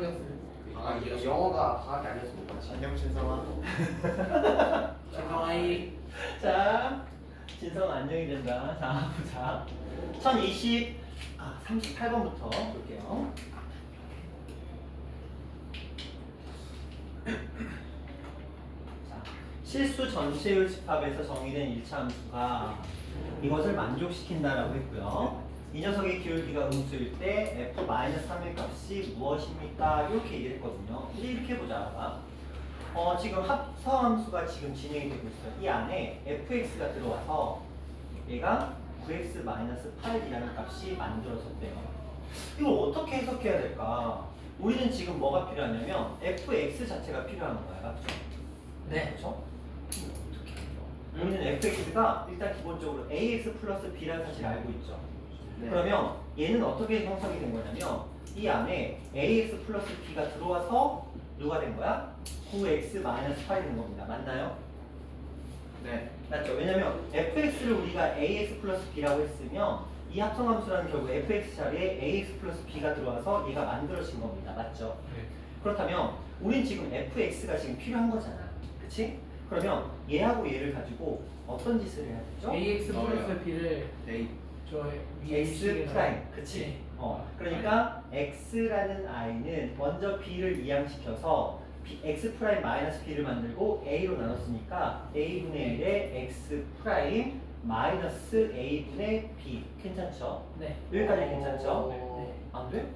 방학이었어요. 아 이거 영어가 방학이 아니어서 못 봤지. 안녕 신성아. 진성아이. 자, 진성 안녕이 된다. 자, 보자. 38번부터 볼게요. 자, 실수 전체율 집합에서 정의된 1차 함수가 이것을 만족시킨다라고 했고요. 이 녀석의 기울기가 음수일 때 f-3의 값이 무엇입니까? 이렇게 얘기를 했거든요. 근데 이렇게 보자. 지금 합성함수가 지금 진행이 되고 있어요. 이 안에 fx가 들어와서 얘가 9x-8이라는 값이 만들어졌대요. 이걸 어떻게 해석해야 될까? 우리는 지금 뭐가 필요하냐면 fx 자체가 필요한 거야. 맞죠? 네. 그렇죠? 어떻게 해요? 우리는 fx가 일단 기본적으로 ax 플러스 b라는 사실을 알고 있죠. 네. 그러면 얘는 어떻게 형성이 된 거냐면 이 안에 ax 플러스 b가 들어와서 누가 된 거야? 9x-8이 된 겁니다. 맞나요? 네. 맞죠? 왜냐면 fx를 우리가 ax 플러스 b라고 했으면 이 합성함수라는 결국 fx 자리에 ax 플러스 b가 들어와서 얘가 만들어진 겁니다. 맞죠? 네. 그렇다면 우린 지금 fx가 지금 필요한 거잖아. 그치? 그러면 얘하고 얘를 가지고 어떤 짓을 해야 되죠? AX 플러스 B를 네. 저 x 프라임, 그치? 네. 그러니까 x라는 i는 먼저 b를 이항시켜서 x 프라임 마이너스 b를 만들고 a로 나눴으니까 a분의 1에 x 프라임 마이너스 a분의 b 괜찮죠? 네. 여기까지 괜찮죠? 네. 안 돼?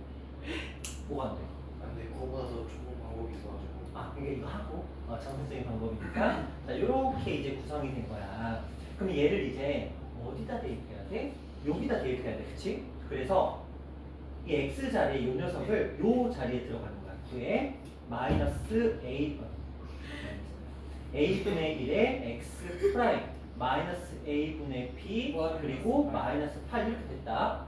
뭐가 안 돼? 근데 그거보다 더 좋은 방법이 있어가지고. 그러니까 이거 하고 정상적인 방법이니까 자 이렇게 이제 구성이 된 거야. 그럼 얘를 이제 어디다 대입해야 돼? 여기다 대입해야 돼, 그치? 그래서 이 x 자리에 이 녀석을 요 자리에 들어가는 거야. 9에 마이너스 a분의 1에 x 프라임 마이너스 a분의 b 그리고 마이너스 8 이렇게 됐다.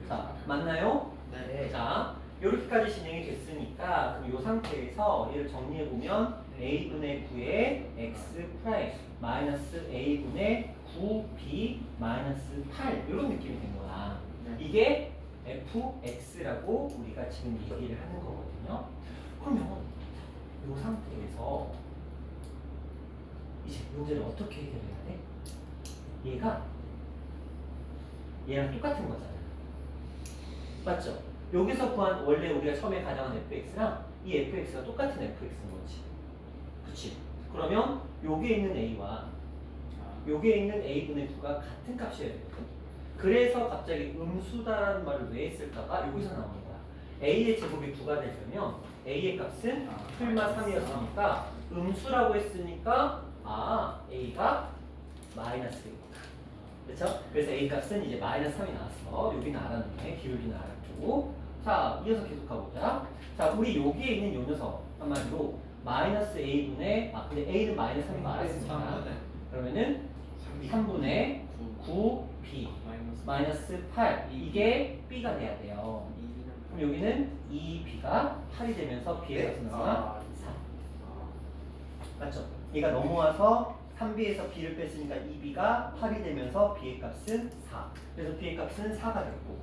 자 맞나요? 네. 자 이렇게까지 진행이 됐으니까 그럼 이 상태에서 얘를 정리해 보면 a분의 9에 x 프라임 마이너스 a분의 9b 마이너스 8 이런 느낌이 된 거야. 네. 이게 fx라고 우리가 지금 얘기를 하는 거거든요. 그러면 이 상태에서 이제 문제를 어떻게 해결해야 돼? 얘랑 똑같은 거잖아. 맞죠? 여기서 구한 원래 우리가 처음에 가정한 fx랑 이 fx가 똑같은 fx인 거지. 그치? 그러면 여기에 있는 a와 여기에 있는 a분의 9가 같은 값이어야 되거든. 그래서 갑자기 음수다라는 말을 왜 했을까가 여기서 나오는 거야. a의 제곱이 9가 되려면 a의 값은 풀마 3이었으니까 음수라고 했으니까 a가 마이너스이구나. 그렇죠? 그래서 a 값은 이제 마이너스 3이 나왔어. 여기는 알았네. 기울기는 알았고. 자, 이어서 계속 가보자. 자, 우리 여기에 있는 요 녀석 한마디로 마이너스 a분의 근데 a는 마이너스 3이 알았으니까 그러면은 3분의 9b 마이너스 8 이게 b가 돼야 돼요. 그럼 여기는 2b가 8이 되면서 b의 값은 얼마? 3. 맞죠? 얘가 넘어와서 3b에서 b를 뺐으니까 2b가 8이 되면서 b의 값은 4. 그래서 b의 값은 4가 됐고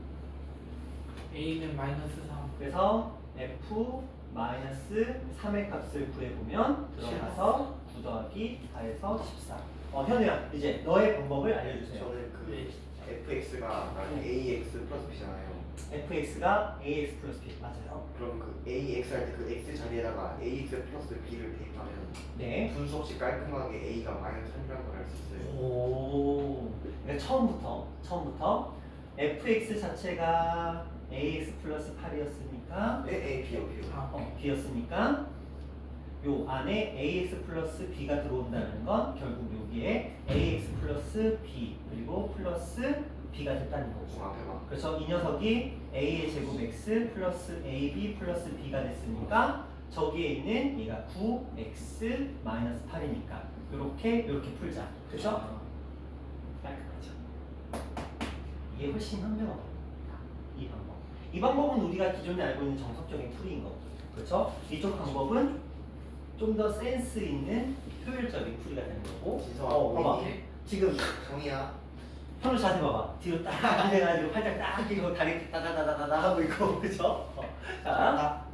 A는 마이너스 3. 그래서 f 마이너스 3의 값을 구해보면 들어가서 9 더하기 4에서 14. 현우야 이제 너의 방법을 알려주세요. 저는 그 네. fx가 나중에 ax 플러스 b잖아요. fx가 ax 플러스 b 맞아요. 그럼 그 ax 할 때 그 x 자리에다가 ax 플러스 b를 대입하면 네. 분수 없이 깔끔하게 a가 마이너스 3이라는 걸 알 수 있어요. 오. 그러니까 처음부터 fx 자체가 ax 플러스 8이었으니까 b요. b였으니까 요 안에 ax 플러스 b가 들어온다는 건 결국 여기에 ax 플러스 b 그리고 플러스 b가 됐다는 거고. 앞에 봐. 그래서 이 녀석이 a의 제곱 x 플러스 ab 플러스 b가 됐으니까 저기에 있는 얘가 9x 마이너스 8이니까 이렇게 풀자. 그렇죠? 깔끔하죠. 이게 훨씬 현명한 방법입니다. 이 방법. 이 방법은 우리가 기존에 알고 있는 정석적인 풀이인 거고. 그렇죠? 이쪽 방법은 좀 더 센스 있는 효율적인 풀이가 되는 거고. 진성아, 봐봐. 보이니? 지금 정이야. 현우 자세 봐봐. 뒤로 딱 해가지고 팔짝 딱 끼고 다리 따다다다다 하고 있고, 그죠? 자,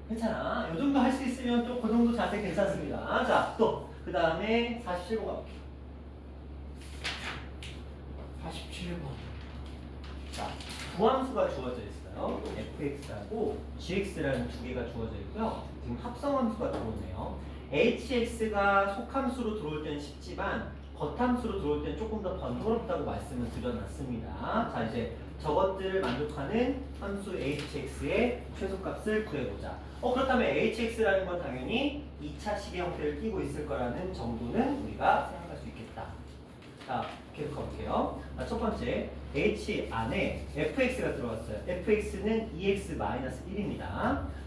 괜찮아. 이 정도 할 수 있으면 또 그 정도 자세 괜찮습니다. 자, 또 그 다음에 47번 가볼게요. 47번. 자, 구함수가 주어져 있어요. fx하고 gx라는 두 개가 주어져 있고요. 지금 합성함수가 들어오네요. hx가 속함수로 들어올 때는 쉽지만 겉함수로 들어올 때는 조금 더 번거롭다고 말씀을 드려놨습니다. 자, 이제 저것들을 만족하는 함수 hx의 최소값을 구해보자. 그렇다면 hx라는 건 당연히 2차식의 형태를 띠고 있을 거라는 정도는 우리가 생각할 수 있겠다. 자, 계속 가볼게요. 자, 첫 번째, h 안에 fx가 들어왔어요. fx는 2x-1입니다.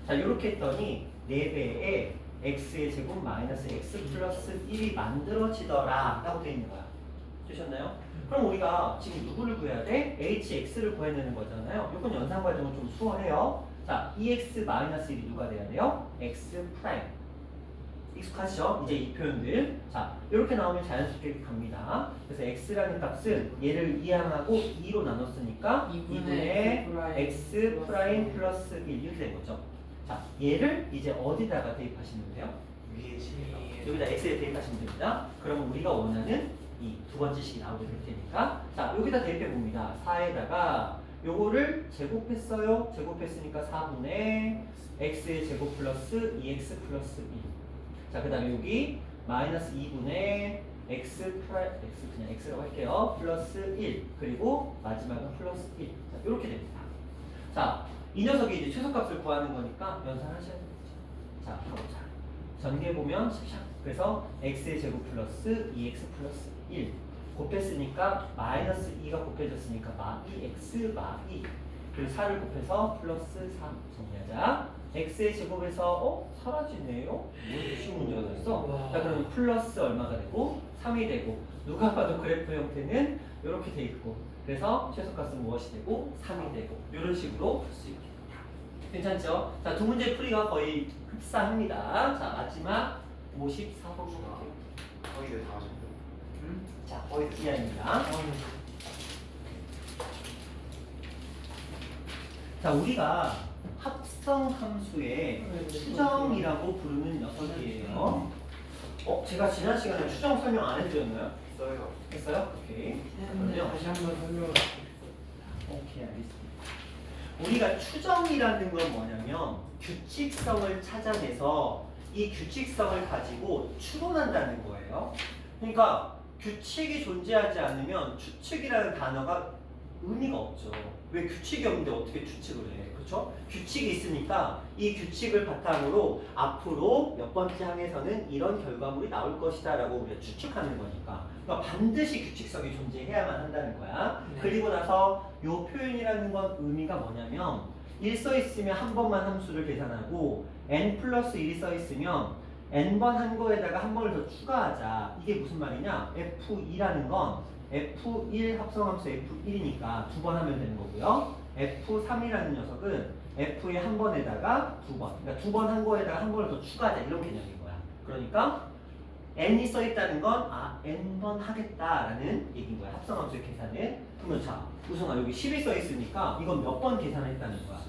자, 이렇게 했더니 4배의 x의 제곱 마이너스 x 플러스 1이 만들어지더라 라고 되어 있는 거야. 되셨나요? 그럼 우리가 지금 누구를 구해야 돼? hx를 구해내는 거잖아요. 이건 연산과정은 좀 수월해요. 자, 2x-1이 누가 돼야 돼요? x 프라임. 익숙하시죠? 이제 이 표현들. 자, 이렇게 나오면 자연스럽게 갑니다. 그래서 x라는 값은 얘를 이항하고 2로 나눴으니까 2분의 x 프라임 플러스 1 이렇게 된 거죠. 자, 얘를 이제 어디다가 대입하시면 돼요? 위에 지금 여기다 x에 대입하시면 됩니다. 그러면 우리가 원하는 이 두 번째 식이 나오게 될 테니까, 자, 여기다 대입해 봅니다. 4에다가 요거를 제곱했어요. 제곱했으니까 4분의 x의 제곱 플러스 2x 플러스 1. 자, 그 다음에 여기 마이너스 2분의 x 프라임, x 그냥 x라고 할게요. 플러스 1. 그리고 마지막은 플러스 1. 자, 이렇게 됩니다. 자, 이 녀석이 이제 최소값을 구하는 거니까 연산하셔야 되겠죠. 자, 가보자. 전개 보면 10샷. 그래서 x의 제곱 플러스 2x 플러스 1. 곱했으니까 마이너스 2가 곱해졌으니까 마2x 마2. 그리고 4를 곱해서 플러스 3 정리하자. x의 제곱에서 사라지네요? 뭐 쉬운 문제가 됐어? 자, 그러면 플러스 얼마가 되고 3이 되고, 누가 봐도 그래프 형태는 이렇게 돼 있고, 그래서 최소값은 무엇이 되고 3이 되고, 이런 식으로 풀 수 있겠다. 괜찮죠? 자, 두 문제 풀이가 거의 흡사합니다. 자, 마지막 54번 볼게요. 거의 다 하셨죠? 자, 거의 이하입니다. 자, 우리가 합성 함수의 추정이라고 부르는 녀석이에요. 제가 지난 시간에 추정 설명 안 해드렸나요? 써요. 했어요? 오케이. 근데 그럼요. 다시 한번 설명을. 오케이, 알겠습니다. 우리가 추정이라는 건 뭐냐면 규칙성을 찾아내서 이 규칙성을 가지고 추론한다는 거예요. 그러니까 규칙이 존재하지 않으면 추측이라는 단어가 의미가 없죠. 왜 규칙이 없는데 어떻게 추측을 해? 그렇죠? 규칙이 있으니까 이 규칙을 바탕으로 앞으로 몇 번째 항에서는 이런 결과물이 나올 것이다 라고 우리가 추측하는 거니까, 그러니까 반드시 규칙성이 존재해야만 한다는 거야. 네. 그리고 나서 이 표현이라는 건 의미가 뭐냐면 1 써 있으면 한 번만 함수를 계산하고 n 플러스 1이 써 있으면 n번 한 거에다가 한 번을 더 추가하자. 이게 무슨 말이냐? f2라는 건 f1 합성함수 f1이니까 두 번 하면 되는 거고요. f3이라는 녀석은 f의 한 번에다가 두 번, 그러니까 두 번 한 거에다가 한 번을 더 추가하자, 이런 개념인 거야. 그러니까 n이 써 있다는 건 n번 하겠다라는 얘기인 거야. 합성함수의 계산은. 그러면 자, 우선아 여기 10이 써 있으니까 이건 몇 번 계산했다는 거야?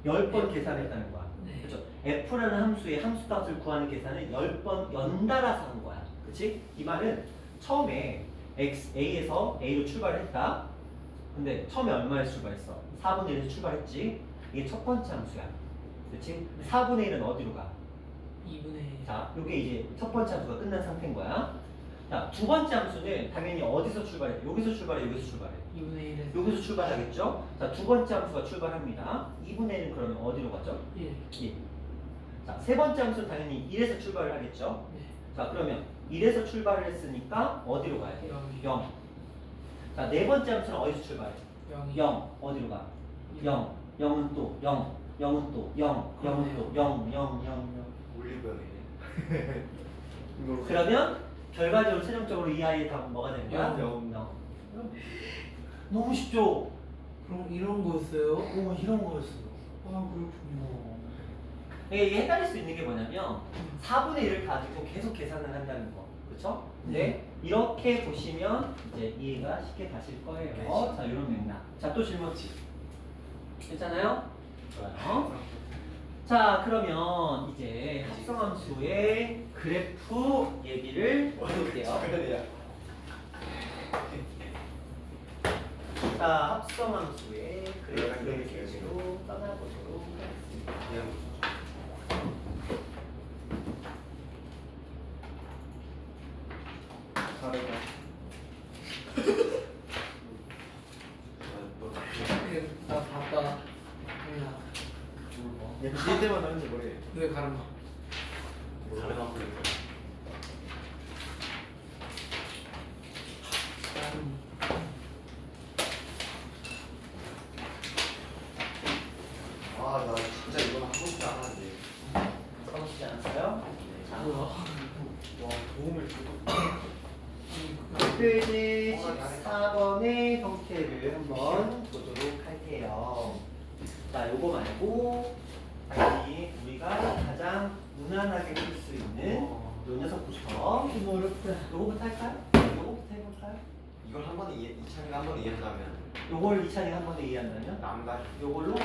10번 계산했다는 거야. 네. 그렇죠? f라는 함수의 함수값을 구하는 계산을 10번 연달아서 한 거야. 그렇지? 이 말은 처음에 A에서 A로 출발했다. 근데 처음에 얼마에서 출발했어? 4분의 1에서 출발했지. 이게 첫 번째 함수야. 그렇지? 4분의 1은 어디로 가? 2분의 1. 자, 이게 이제 첫 번째 함수가 끝난 상태인 거야. 자, 두 번째 함수는 당연히 어디서 출발해? 여기서 출발해, 여기서 출발해. 2분의 1에서. 여기서 출발하겠죠? 자, 두 번째 함수가 출발합니다. 2분의 1은 그러면 어디로 가죠? 1. 1. 자, 세 번째 함수는 당연히 1에서 출발을 하겠죠? 네. 자, 그러면 1에서 출발을 했으니까 어디로 가야 돼? 0. 자, 네 번째 함수는 어디서 출발해? 0. 0. 어디로 가? 0. 0은 또 0. 0은 또 0. 0은 또 0. 0, 0, 0. 올리브영이네. 그러면 결과적으로 최종적으로 이 아이의 답은 뭐가 되는 거야? 0. 0. 너무 쉽죠? 그럼 이런 거였어요? 오, 이런 거였어요. 그렇군요. 이게 헷갈릴 수 있는 게 뭐냐면 4분의 1을 가지고 계속 계산을 한다는 거. 그렇죠? 근데 이렇게 보시면 이제 이해가 쉽게 가실 거예요. 자, 이런 맥락. 자, 또 질문. 괜찮아요? 좋아요. 자, 그러면 이제 합성함수의 그래프 얘기를 해볼게요. 자, 합성함수의 그래프 얘기로 떠나보도록 하겠습니다. 나 봤다. 얘 때만 하는지 모르겠. 왜 가르마? 아, 나 진짜 이건 하고 싶지 않았는데. 써보시지 않았어요? 자, 뭐야? 와 도움을 주고. 페이지 14번의 형태를 한번 보도록 할게요. 자, 요거 말고 다시 우리가 가장 무난하게 풀 수 있는 요 녀석부터 좀 어렵다. 요거부터 할까요? 요거부터 해볼까요? 이걸 한 번에 이찬이가 한 번에 이해한다면 요걸 이찬이가 한 번에 이해한다면 남가. 요걸로?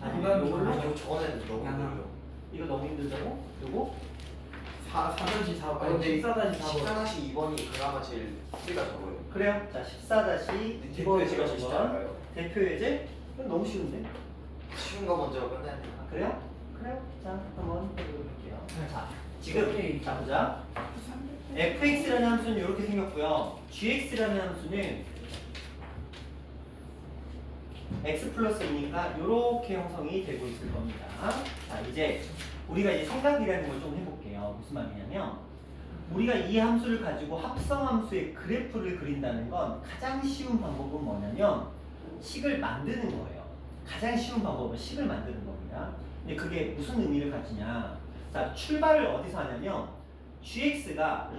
아니 남가 요걸로? 이거 저거는 너무 양아. 어려워. 이거 너무 힘들다고? 요거? 4-4. 아니, 근데 14-4. 14-2번이 그나마 제일 풀이가 적어요. 그래요? 자, 14-2번 대표 예제가 제일 쉽지 않을까요? 대표 예제? 이건 너무 쉬운데? 쉬운 거 먼저 끝내야 돼. 아, 그래요? 그래요? 자, 한번 해보도록 할게요. 자, 지금 오케이. 자 보자. fx라는 함수는 이렇게 생겼고요. gx라는 함수는 x 플러스 2니까 이렇게 형성이 되고 있을 겁니다. 자, 이제 우리가 이제 생각이라는 걸 좀 해볼게요. 무슨 말이냐면 우리가 이 함수를 가지고 합성함수의 그래프를 그린다는 건 가장 쉬운 방법은 뭐냐면 식을 만드는 거예요. 가장 쉬운 방법은 식을 만드는 겁니다. 근데 그게 무슨 의미를 가지냐? 자, 출발을 어디서 하냐면 gx가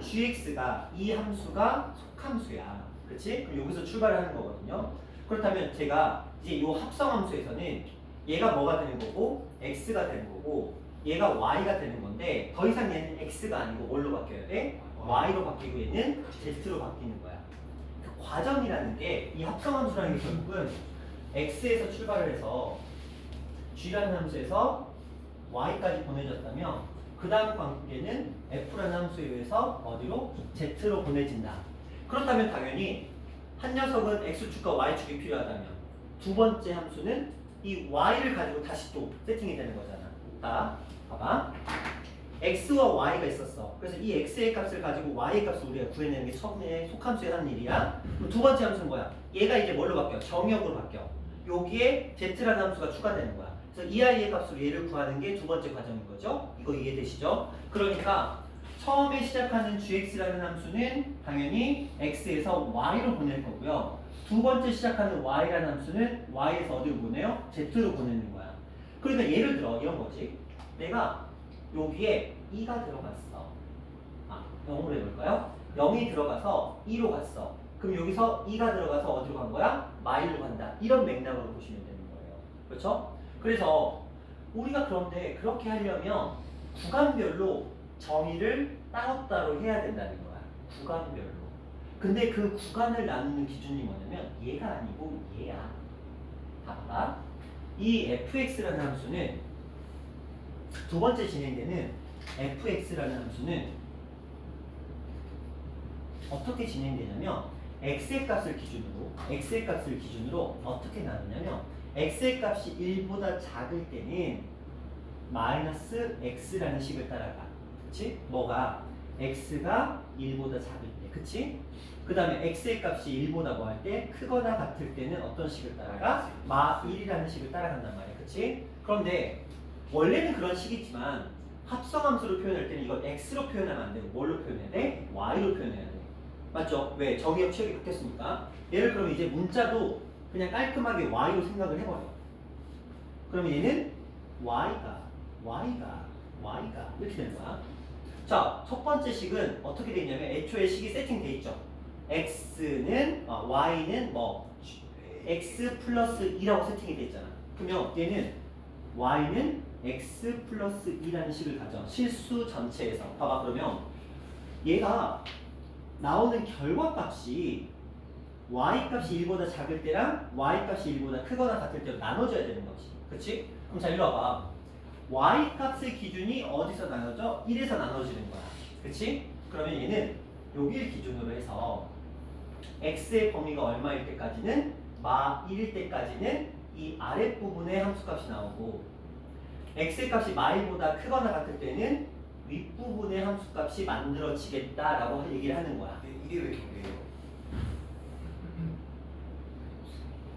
이 함수가 속함수야. 그렇지? 그럼 여기서 출발을 하는 거거든요. 그렇다면 제가 이제 이 합성함수에서는 얘가 뭐가 되는 거고 x가 되는 거고 얘가 y가 되는 건데 더 이상 얘는 x가 아니고 뭘로 바뀌어야 돼? y로 바뀌고 얘는 z로 바뀌는 거야. 그 과정이라는 게 이 합성함수라는 게 결국은 x에서 출발을 해서 g라는 함수에서 y까지 보내졌다면 그 다음 관계는 f라는 함수에 의해서 어디로? z로 보내진다. 그렇다면 당연히 한 녀석은 x축과 y축이 필요하다면 두 번째 함수는 이 y를 가지고 다시 또 세팅이 되는 거잖아. 자, 봐봐. x와 y가 있었어. 그래서 이 x의 값을 가지고 y의 값을 우리가 구해내는 게 처음에 속함수에 하는 일이야. 그럼 두 번째 함수는 뭐야? 얘가 이제 뭘로 바뀌어? 정역으로 바뀌어. 여기에 z라는 함수가 추가되는 거야. 그래서 이 아이의 값으로 얘를 구하는 게 두 번째 과정인 거죠. 이거 이해되시죠? 그러니까 처음에 시작하는 gx라는 함수는 당연히 x에서 y로 보낼 거고요. 두 번째 시작하는 y라는 함수는 y에서 어디로 보내요? z로 보내는 거야. 그러니까 예를 들어 이런 거지. 내가 여기에 2가 들어갔어. 아, 0으로 해볼까요? 0이 들어가서 2로 갔어. 그럼 여기서 2가 들어가서 어디로 간 거야? 마일로 간다. 이런 맥락으로 보시면 되는 거예요. 그렇죠? 그래서 우리가 그런데 그렇게 하려면 구간별로 정의를 따로따로 해야 된다는 거야. 구간별로. 근데 그 구간을 나누는 기준이 뭐냐면 얘가 아니고 얘야. 봐봐. 이 fx라는 함수는 두 번째 진행되는 fx라는 함수는 어떻게 진행되냐면 x의 값을 기준으로 어떻게 나누냐면 x의 값이 1보다 작을 때는 마이너스 x라는 식을 따라가. 그치? 뭐가? x가 1보다 작을 때. 그치? 그 다음에 x의 값이 1보다 뭐 할 때? 크거나 같을 때는 어떤 식을 따라가? 마1이라는 식을 따라간단 말이야. 그치? 그런데 원래는 그런 식이지만 합성함수로 표현할 때는 이걸 x로 표현하면 안 되고 뭘로 표현해야 돼? y로 표현해야 돼. 맞죠? 왜? 정의역 취역이 바뀌었으니까. 얘를 그럼 이제 문자도 그냥 깔끔하게 y로 생각을 해버려. 그러면 얘는 y가 이렇게 되는 거야. 자, 첫 번째 식은 어떻게 돼 있냐면 애초에 식이 세팅돼 있죠. y는 뭐 x 플러스 2라고 세팅이 돼 있잖아. 그러면 얘는 y는 x 플러스 2라는 식을 가져. 실수 전체에서. 봐봐. 그러면 얘가 나오는 결과값이 y값이 1보다 작을 때랑 y값이 1보다 크거나 같을 때로 나눠져야 되는 거지. 그치? 그럼 자, 이리 와봐. y 값의 기준이 어디서 나눠져? 1에서 나눠지는 거야. 그치? 그러면 얘는 여기를 기준으로 해서 x의 범위가 얼마일 때까지는 마 1일 때까지는 이 아랫부분에 함수값이 나오고 x의 값이 마 1보다 크거나 같을 때는 윗부분의 함수값이 만들어지겠다라고 얘기를 하는 거야. 이게 왜 경계예요?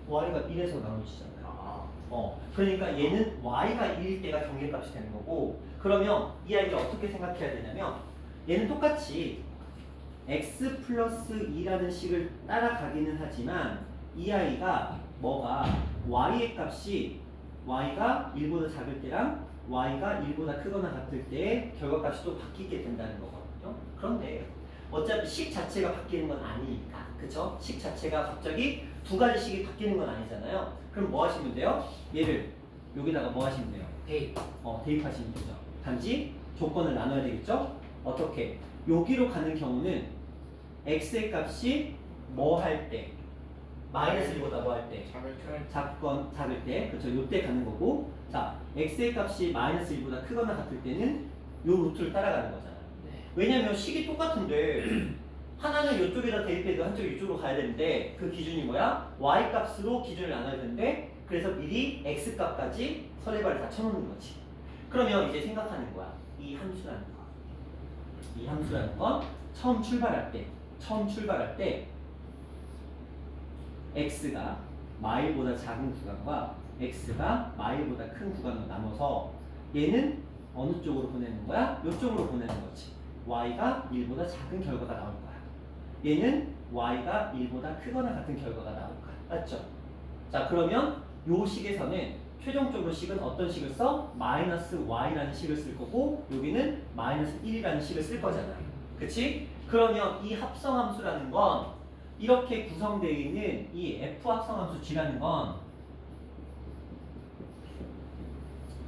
y가 1에서 나눠지잖아요. 아, 그러니까 얘는 y가 1일 때가 경계값이 되는 거고 그러면 이 아이를 어떻게 생각해야 되냐면 얘는 똑같이 x 플러스 2라는 식을 따라가기는 하지만 이 아이가 뭐가 y의 값이 y가 1보다 작을 때랑 y가 1보다 크거나 같을 때 결과값이 또 바뀌게 된다는 거거든요. 그런데 어차피 식 자체가 바뀌는 건 아니니까 그쵸? 식 자체가 갑자기 두 가지 식이 바뀌는 건 아니잖아요. 그럼 뭐 하시면 돼요? 얘를 여기다가 뭐 하시면 돼요? 대입하시면 되죠. 단지 조건을 나눠야 되겠죠? 어떻게? 여기로 가는 경우는 x의 값이 뭐 할 때? 마이너스 1보다 뭐 할 때? 작을 때, 그렇죠? 요때 가는 거고, 자, x의 값이 마이너스 1보다 크거나 같을 때는 요 루트를 따라가는 거잖아요. 왜냐면 식이 똑같은데 하나는 이쪽에다 대입해도 한쪽이 이쪽으로 가야 되는데 그 기준이 뭐야? y 값으로 기준을 나눠야 되는데 그래서 미리 x 값까지 선행발을 다 쳐놓는 거지. 그러면 이제 생각하는 거야. 이 함수라는 거. 이 함수라는 건 처음 출발할 때 x가 마일보다 작은 구간과 x가 마일보다 큰 구간으로 나눠서 얘는 어느 쪽으로 보내는 거야? 이쪽으로 보내는 거지. y가 1보다 작은 결과가 나올 거야. 얘는 y가 1보다 크거나 같은 결과가 나올 거야. 맞죠? 자, 그러면 요 식에서는 최종적으로 식은 어떤 식을 써? 마이너스 y라는 식을 쓸 거고 여기는 마이너스 1이라는 식을 쓸 거잖아. 그치? 그러면 이 합성함수라는 건 이렇게 구성되어 있는 이 f 합성함수 g라는 건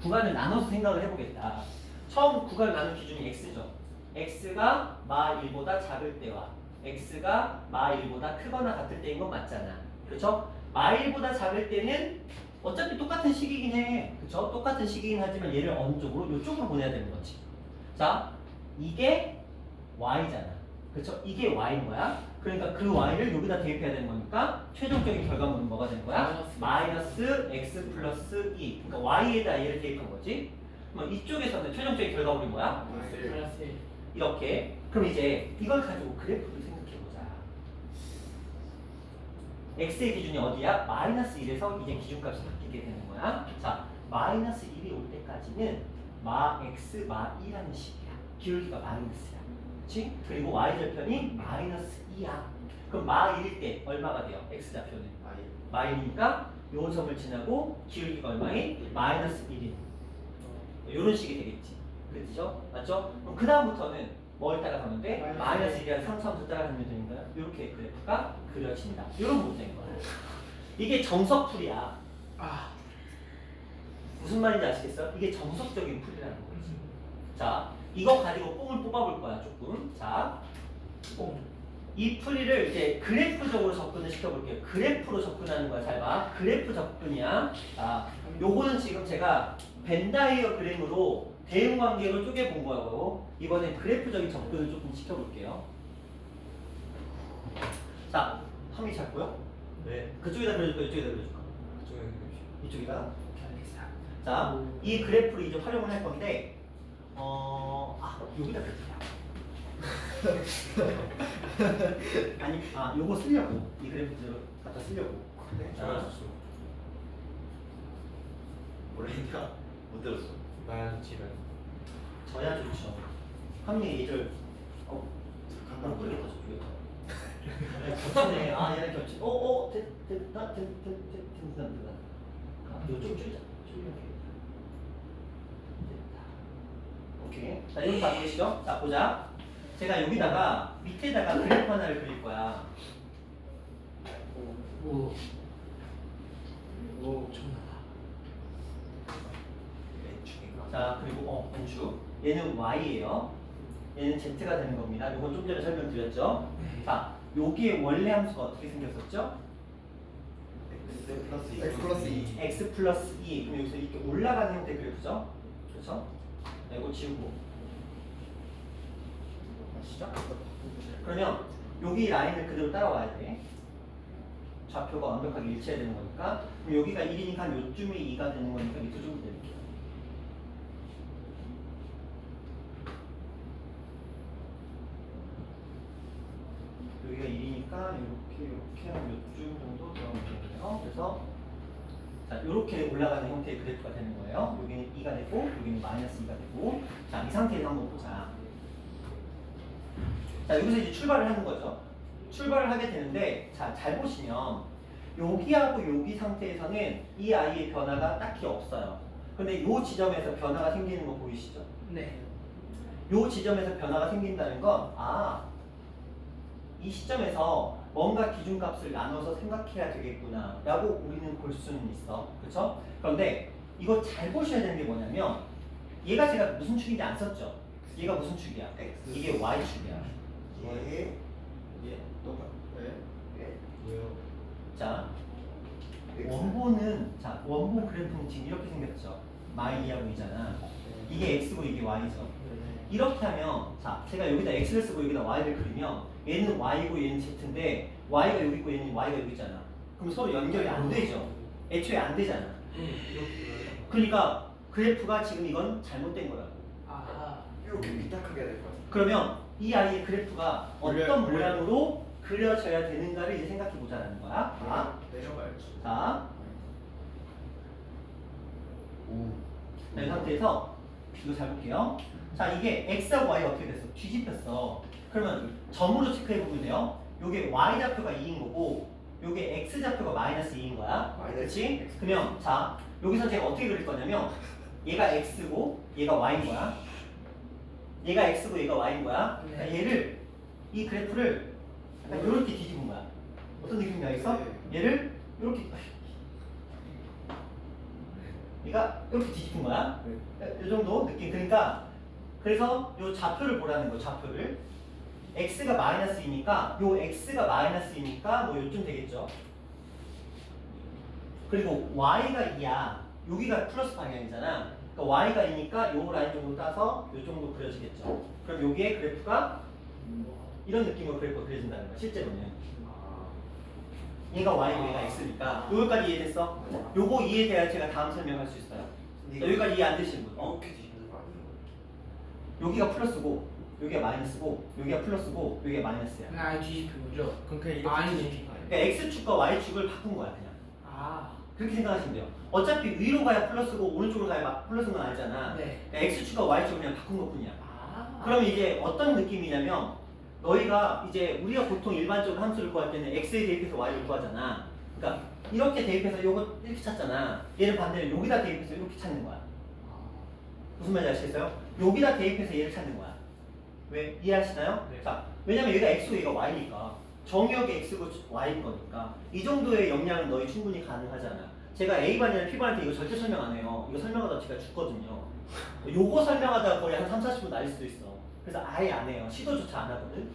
구간을 나눠서 생각을 해보겠다. 처음 구간을 나눈 기준이 x죠. x가 마 1보다 작을 때와 x가 마 1보다 크거나 같을 때인 건 맞잖아. 그렇죠? 마 1보다 작을 때는 어차피 똑같은 식이긴 해. 그렇죠? 똑같은 식이긴 하지만 얘를 어느 쪽으로? 이쪽으로 보내야 되는 거지. 자, 이게 y잖아. 그렇죠? 이게 y인 거야. 그러니까 그 y를 여기다 대입해야 되는 거니까 최종적인 결과물은 뭐가 되는 거야? 마이너스 x 플러스 2. 그러니까 y에다 얘를 대입한 거지. 그럼 이쪽에서는 최종적인 결과물이 뭐야? 이렇게. 그럼 이제 이걸 가지고 그래프를 생각해보자. x의 기준이 어디야? 마이너스 1에서 이제 기준값이 바뀌게 되는 거야. 자, 마이너스 1이 올 때까지는 마 x 마 2라는 식이야. 기울기가 마이너스야. 그치? 그리고 y절편이 마이너스 2야. 그럼 마 1일 때 얼마가 돼요? x좌표는 마 1이니까 요 점을 지나고 기울기가 얼마인? 마이너스 1인 요런 식이 되겠지. 그렇죠? 맞죠? 그럼 그 다음부터는 뭘 따라가면 돼? 마이너스 1이라는 상수함수 따라가면 되는 거야. 이렇게 그래프가 그려진다. 이런 문제인 거야. 이게 정석풀이야. 무슨 말인지 아시겠어요? 이게 정석적인 풀이라는 거지. 자, 이거 가지고 뽕을 뽑아볼 거야, 조금. 자, 이 풀이를 이제 그래프적으로 접근을 시켜볼게요. 그래프로 접근하는 거야. 잘 봐. 그래프 접근이야. 자, 요거는 지금 제가 벤다이어그램으로 대응 관계로 쪼개본 거고 이번엔 그래프적인 접근을 조금 시켜볼게요. 자, 한미 잡고요. 네. 그쪽에다 그려줄까? 이쪽에다 그려줄까? 그쪽에 이쪽이다. 자, 이 그래프를 이제 활용을 할 건데 여기다 그려줄게요. 아니, 요거 쓰려고 이 그래프를 갖다 쓰려고. 네. 뭐라 했냐? 못 들었어. 난 지금 저야 좋죠. 한미 예절 간단 뿌리겠다 저쪽에. 겹치네. 얘랑 겹치. 됐다. 요쪽 줄이자. 됐다. 오케이. 자, 여기 다 보이시죠? 자, 보자. 제가 여기다가 밑에다가 그래프 하나를 그릴 거야. 자, 그리고 단축. 얘는 y예요. 얘는 z가 되는 겁니다. 이건 좀 전에 설명드렸죠. 자, 여기에 원래 함수가 어떻게 생겼었죠? x 플러스 2. x 플러스 2. 그럼 여기서 이렇게 올라가는 형태 그래프죠? 그렇죠? 이거 지우고 아시죠? 그러면 여기 라인을 그대로 따라와야 돼. 좌표가 완벽하게 일치해야 되는 거니까. 그럼 여기가 1이니까 한 요쯤이 2가 되는 거니까 밑으로 좀 내릴게요. 여기가 1이니까 이렇게 한 요쯤 정도 들어가면 되겠네요. 그래서 자, 이렇게 올라가는 형태의 그래프가 되는 거예요. 여기는 2가 되고 여기는 마이너스 2가 되고. 자, 이 상태에서 한번 보자. 자, 여기서 이제 출발을 하는 거죠. 출발을 하게 되는데, 자, 잘 보시면 여기하고 여기 상태에서는 이 아이의 변화가 딱히 없어요. 근데 이 지점에서 변화가 생기는 거 보이시죠? 네. 이 지점에서 변화가 생긴다는 건, 이 시점에서 뭔가 기준값을 나눠서 생각해야 되겠구나 라고 우리는 볼 수는 있어. 그렇죠? 그런데 이거 잘 보셔야 되는 게 뭐냐면, 얘가 제가 무슨 축인지 안 썼죠? 얘가 무슨 축이야? X. 이게 Y축이야. 예. 예? 똑같. 네? 예. 왜요? 자, X. 원본 그래프는 지금 이렇게 생겼죠? 마이하고 이잖아. 이게 X고 이게 Y죠. 이렇게 하면, 자, 제가 여기다 X를 쓰고 여기다 Y를 그리면 얘는 Y고 얘는 Z인데 Y가 여기 있고 얘는 Y가 여기 있잖아. 그럼 서로 연결이 안 되죠? 애초에 안 되잖아. 그러니까 그래프가 지금 이건 잘못된 거라고. 아. 이렇게 삐딱하게 될 거야. 그러면 이 아이의 그래프가 어떤 그래. 모양으로 그려져야 되는가를 이제 생각해 보자는 거야. 자, 내려가야지. 자, 자, 이 상태에서 이거 잘 볼게요. 자, 이게 X하고 Y가 어떻게 됐어? 뒤집혔어. 그러면 점으로 체크해 보면 돼요. 요게 Y 좌표가 2인 거고 요게 X 좌표가 마이너스 2인 거야. 마이너스 그렇지? X. 그러면 자, 여기서 제가 어떻게 그릴 거냐면 얘가 X고 얘가 Y인 거야. 얘가 X고 얘가 Y인 거야. 네. 그러니까 얘를 이 그래프를 약간 이렇게 뒤집은 거야. 어떤 느낌인지 알겠어? 네. 얘를 이렇게 얘가 이렇게 뒤집은 거야. 이 정도 느낌. 그러니까 그래서 요 좌표를 보라는 거. 좌표를 x가 마이너스이니까 요 x가 마이너스이니까 뭐 요쯤 되겠죠. 그리고 y가 2야. 여기가 플러스 방향이잖아. 그러니까 y가 2니까 요 라인 정도 따서 요 정도 그려지겠죠. 그럼 여기에 그래프가 이런 느낌으로 그래프가 그려진다는 거야. 실제로는. 얘가 y고 얘가 x니까 여기까지 이해됐어? 요거 이해돼야 제가 다음 설명할 수 있어요. 자, 여기까지 이해 안 되시는 분? 이렇게 뒤집는 거 아니에요? 여기가 플러스고 여기가 마이너스고 여기가 플러스고 여기가 마이너스야. 그냥 아예 뒤집힌 거죠? 그럼 그냥 이렇게 아니지. 뒤집힌 거 아니에요? 그러니까 x축과 y축을 바꾼 거야 그냥. 아. 그렇게 생각하시면 돼요. 어차피 위로 가야 플러스고 오른쪽으로 가야 플러스인 건 알잖아. 네. 그러니까 x축과 y축을 그냥 바꾼 것뿐이야. 아. 그러면 이제 어떤 느낌이냐면 너희가 이제 우리가 보통 일반적으로 함수를 구할 때는 x에 대입해서 y를 구하잖아. 그러니까 이렇게 대입해서 요거 이렇게 찾잖아. 얘는 반대로 여기다 대입해서 이렇게 찾는 거야. 무슨 말인지 아시겠어요? 여기다 대입해서 얘를 찾는 거야. 왜? 이해하시나요? 네. 자, 왜냐면 얘가 x고 얘가 y니까 정의역이 x고 y인 거니까 이 정도의 역량은 너희 충분히 가능하잖아. 제가 A반이나 P반한테 이거 절대 설명 안 해요. 이거 설명하다 제가 죽거든요. 요거 설명하다가 거의 한 3, 40분 날릴 수도 있어. 그래서 아예 안 해요. 시도조차 안 하거든.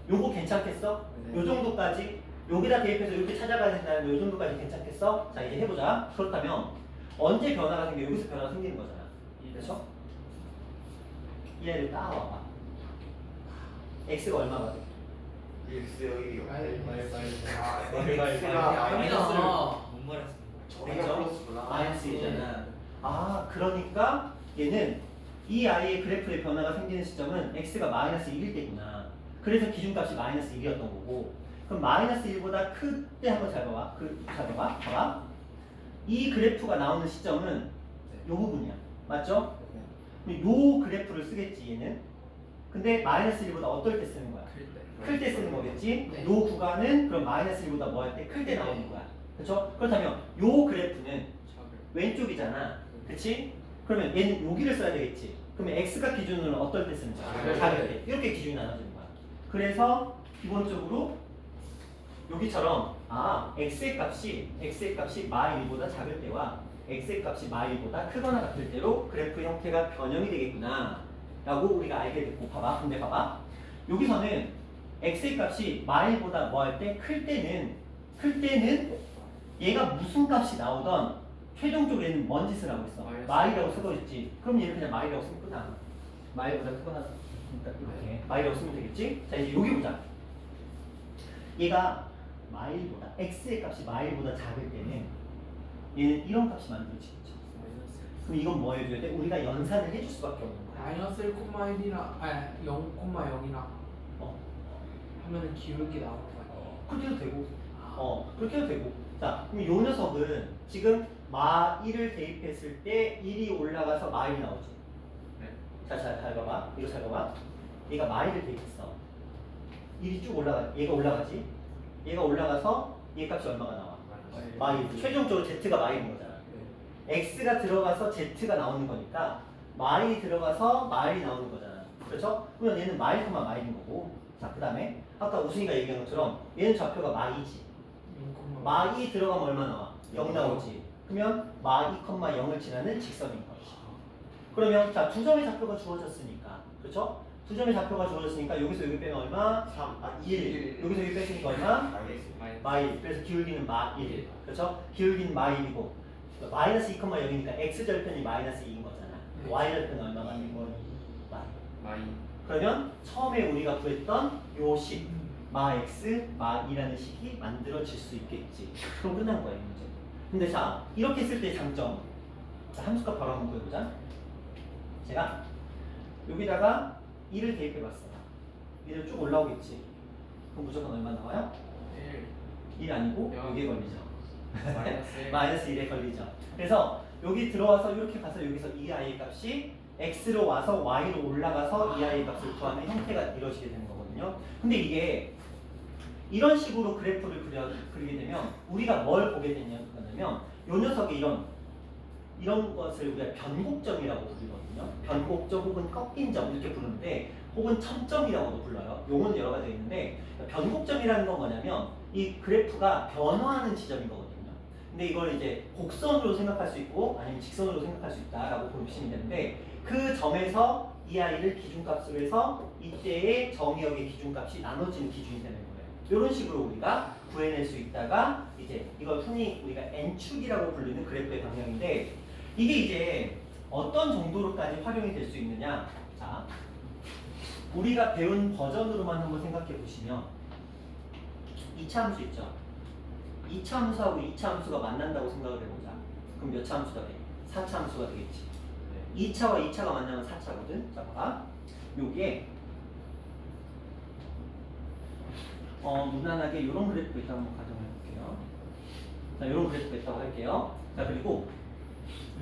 요거 괜찮겠어? 네. 요 정도까지 여기다 대입해서 이렇게 찾아가야 된다는 요 정도까지 괜찮겠어? 자, 이제 해보자. 그렇다면 언제 변화가 생겨? 여기서 변화가 생기는 거잖아. 그렇죠? 얘를 따와봐. x가 얼마가 돼? X 여기 아이, X가 아니다. 못 말했습니다. 저기가 플러스구나. 마이너스 1이잖아. 아, 그러니까 얘는 이 아이의 그래프의 변화가 생기는 시점은 x가 마이너스 1일 때구나. 그래서 기준값이 마이너스 1이었던 거고. 그럼 마이너스 1보다 클 때 한번 잘 봐봐. 잘 봐봐. 봐봐. 이 그래프가 나오는 시점은 요 부분이야. 맞죠? 요 그래프를 쓰겠지 얘는. 근데 마이너스 1보다 어떨 때 쓰는 거야? 클 때 쓰는 거겠지? 네. 요 구간은 그럼 마이너스 1보다 뭐 할 때? 클 때 나오는 거야. 그렇죠? 그렇다면 요 그래프는 왼쪽이잖아. 그치? 그러면 얘는 여기를 써야 되겠지. 그러면 x가 기준으로 어떨 때 쓰는 거야? 작을 때. 이렇게 기준이 나눠지는 거야. 그래서 기본적으로 여기처럼 x의 값이 마1보다 작을 때와 x의 값이 마1보다 크거나 같을 때로 그래프 형태가 변형이 되겠구나 라고 우리가 알게 됐고. 봐봐. 근데 봐봐. 여기서는 x의 값이 마1보다 뭐 할 때? 클 때는 얘가 무슨 값이 나오던 최종적으로 얘는 뭔 짓을 하고 있어? 마이너스. 마일이라고 쓰고 있지. 그럼 얘는 그냥 마일이라고 쓰면 끝나. 마일보다 크거나 그러니까 이렇게 마일이라고 쓰면 되겠지? 자 이제 여기 보자. 얘가 마일보다 x의 값이 마일보다 작을 때는 얘는 이런 값이 만들어지겠죠. 그럼 이건 뭐 해줘야 돼? 우리가 연산을 해줄 수밖에 없는 거야. 마이너스 1,1이랑 아니 0,0이랑 어. 하면은 기울기 나올 거 아니에요. 그렇게 해도 되고 그렇게 해도 되고. 자 그럼 요 녀석은 지금 마 1을 대입했을 때 1이 올라가서 마 1이 나오지. 네. 자, 잘 봐봐. 이거 잘 봐봐. 얘가 마 1을 대입했어. 1이 쭉 올라가. 얘가 올라가지. 얘가 올라가서 얘 값이 얼마가 나와? 마 1. 최종적으로 z가 마 1인 거잖아. x가 들어가서 z가 나오는 거니까 마 1이 들어가서 마 1이 나오는 거잖아. 그렇죠? 그러면 얘는 마 1, 마 1인 거고. 자, 그 다음에 아까 우승이가 얘기한 것처럼 얘는 좌표가 마 2지. 마 2 들어가면 얼마 나와? 0 나오지. 그러면 마 2, 0을 지나는 직선인 거지. 그러면 자, 두 점의 좌표가 주어졌으니까. 그렇죠? 두 점의 좌표가 주어졌으니까 여기서 여기 빼면 얼마? 1. 여기서 여기 뺐으니까 얼마? 마 1. 그래서 기울기는 마 1. 그렇죠? 기울기는 마 1이고 마이너스 2, 0이니까 x절편이 마이너스 2인 거잖아. 네. y절편은 얼마가 되는 거니? 마이. 그러면 처음에 우리가 구했던 요 식, 마 x, 마 2라는 식이 만들어질 수 있겠지. 그럼 끝난 거예요, 문제. 근데 자, 이렇게 했을 때 장점. 자, 함수값 바로 한번 구해보자. 제가 여기다가 2를 대입해봤어. 1을 쭉 올라오겠지. 그럼 무조건 얼마 나와요? 1 아니고 영. 여기에 걸리죠. 마이너스 마이너스 1에 걸리죠. 그래서 여기 들어와서 이렇게 가서 여기서 이 아이의 값이 x로 와서 y로 올라가서 이 아이의 값을 구하는 형태가 이루어지게 되는 거거든요. 근데 이게 이런 식으로 그래프를 그리게 되면 우리가 뭘 보게 되냐면 요 녀석의 이런 것을 우리가 변곡점이라고 부르거든요. 변곡점 혹은 꺾인 점 이렇게 부르는데 혹은 첨점이라고도 불러요. 용어는 여러 가지가 있는데 변곡점이라는 건 뭐냐면 이 그래프가 변화하는 지점인 거거든요. 근데 이걸 이제 곡선으로 생각할 수 있고 아니면 직선으로 생각할 수 있다라고 보시면 되는데 그 점에서 이 아이를 기준값으로 해서 이때의 정의역의 기준값이 나눠지는 기준이 되는 거예요. 이런 식으로 우리가 구해낼 수 있다가 이제 이걸 흔히 우리가 n축이라고 불리는 그래프의 방향인데 이게 이제 어떤 정도로까지 활용이 될 수 있느냐? 자, 우리가 배운 버전으로만 한번 생각해 보시면 2차 함수 있죠? 2차 함수하고 2차 함수가 만난다고 생각을 해보자. 그럼 몇 차 함수가 돼? 4차 함수가 되겠지. 2차와 2차가 만나면 4차거든. 자, 봐봐. 요게 무난하게 이런 그래프가 있다고 한번 가정해 볼게요. 자, 이런 그래프가 있다고 할게요. 자, 그리고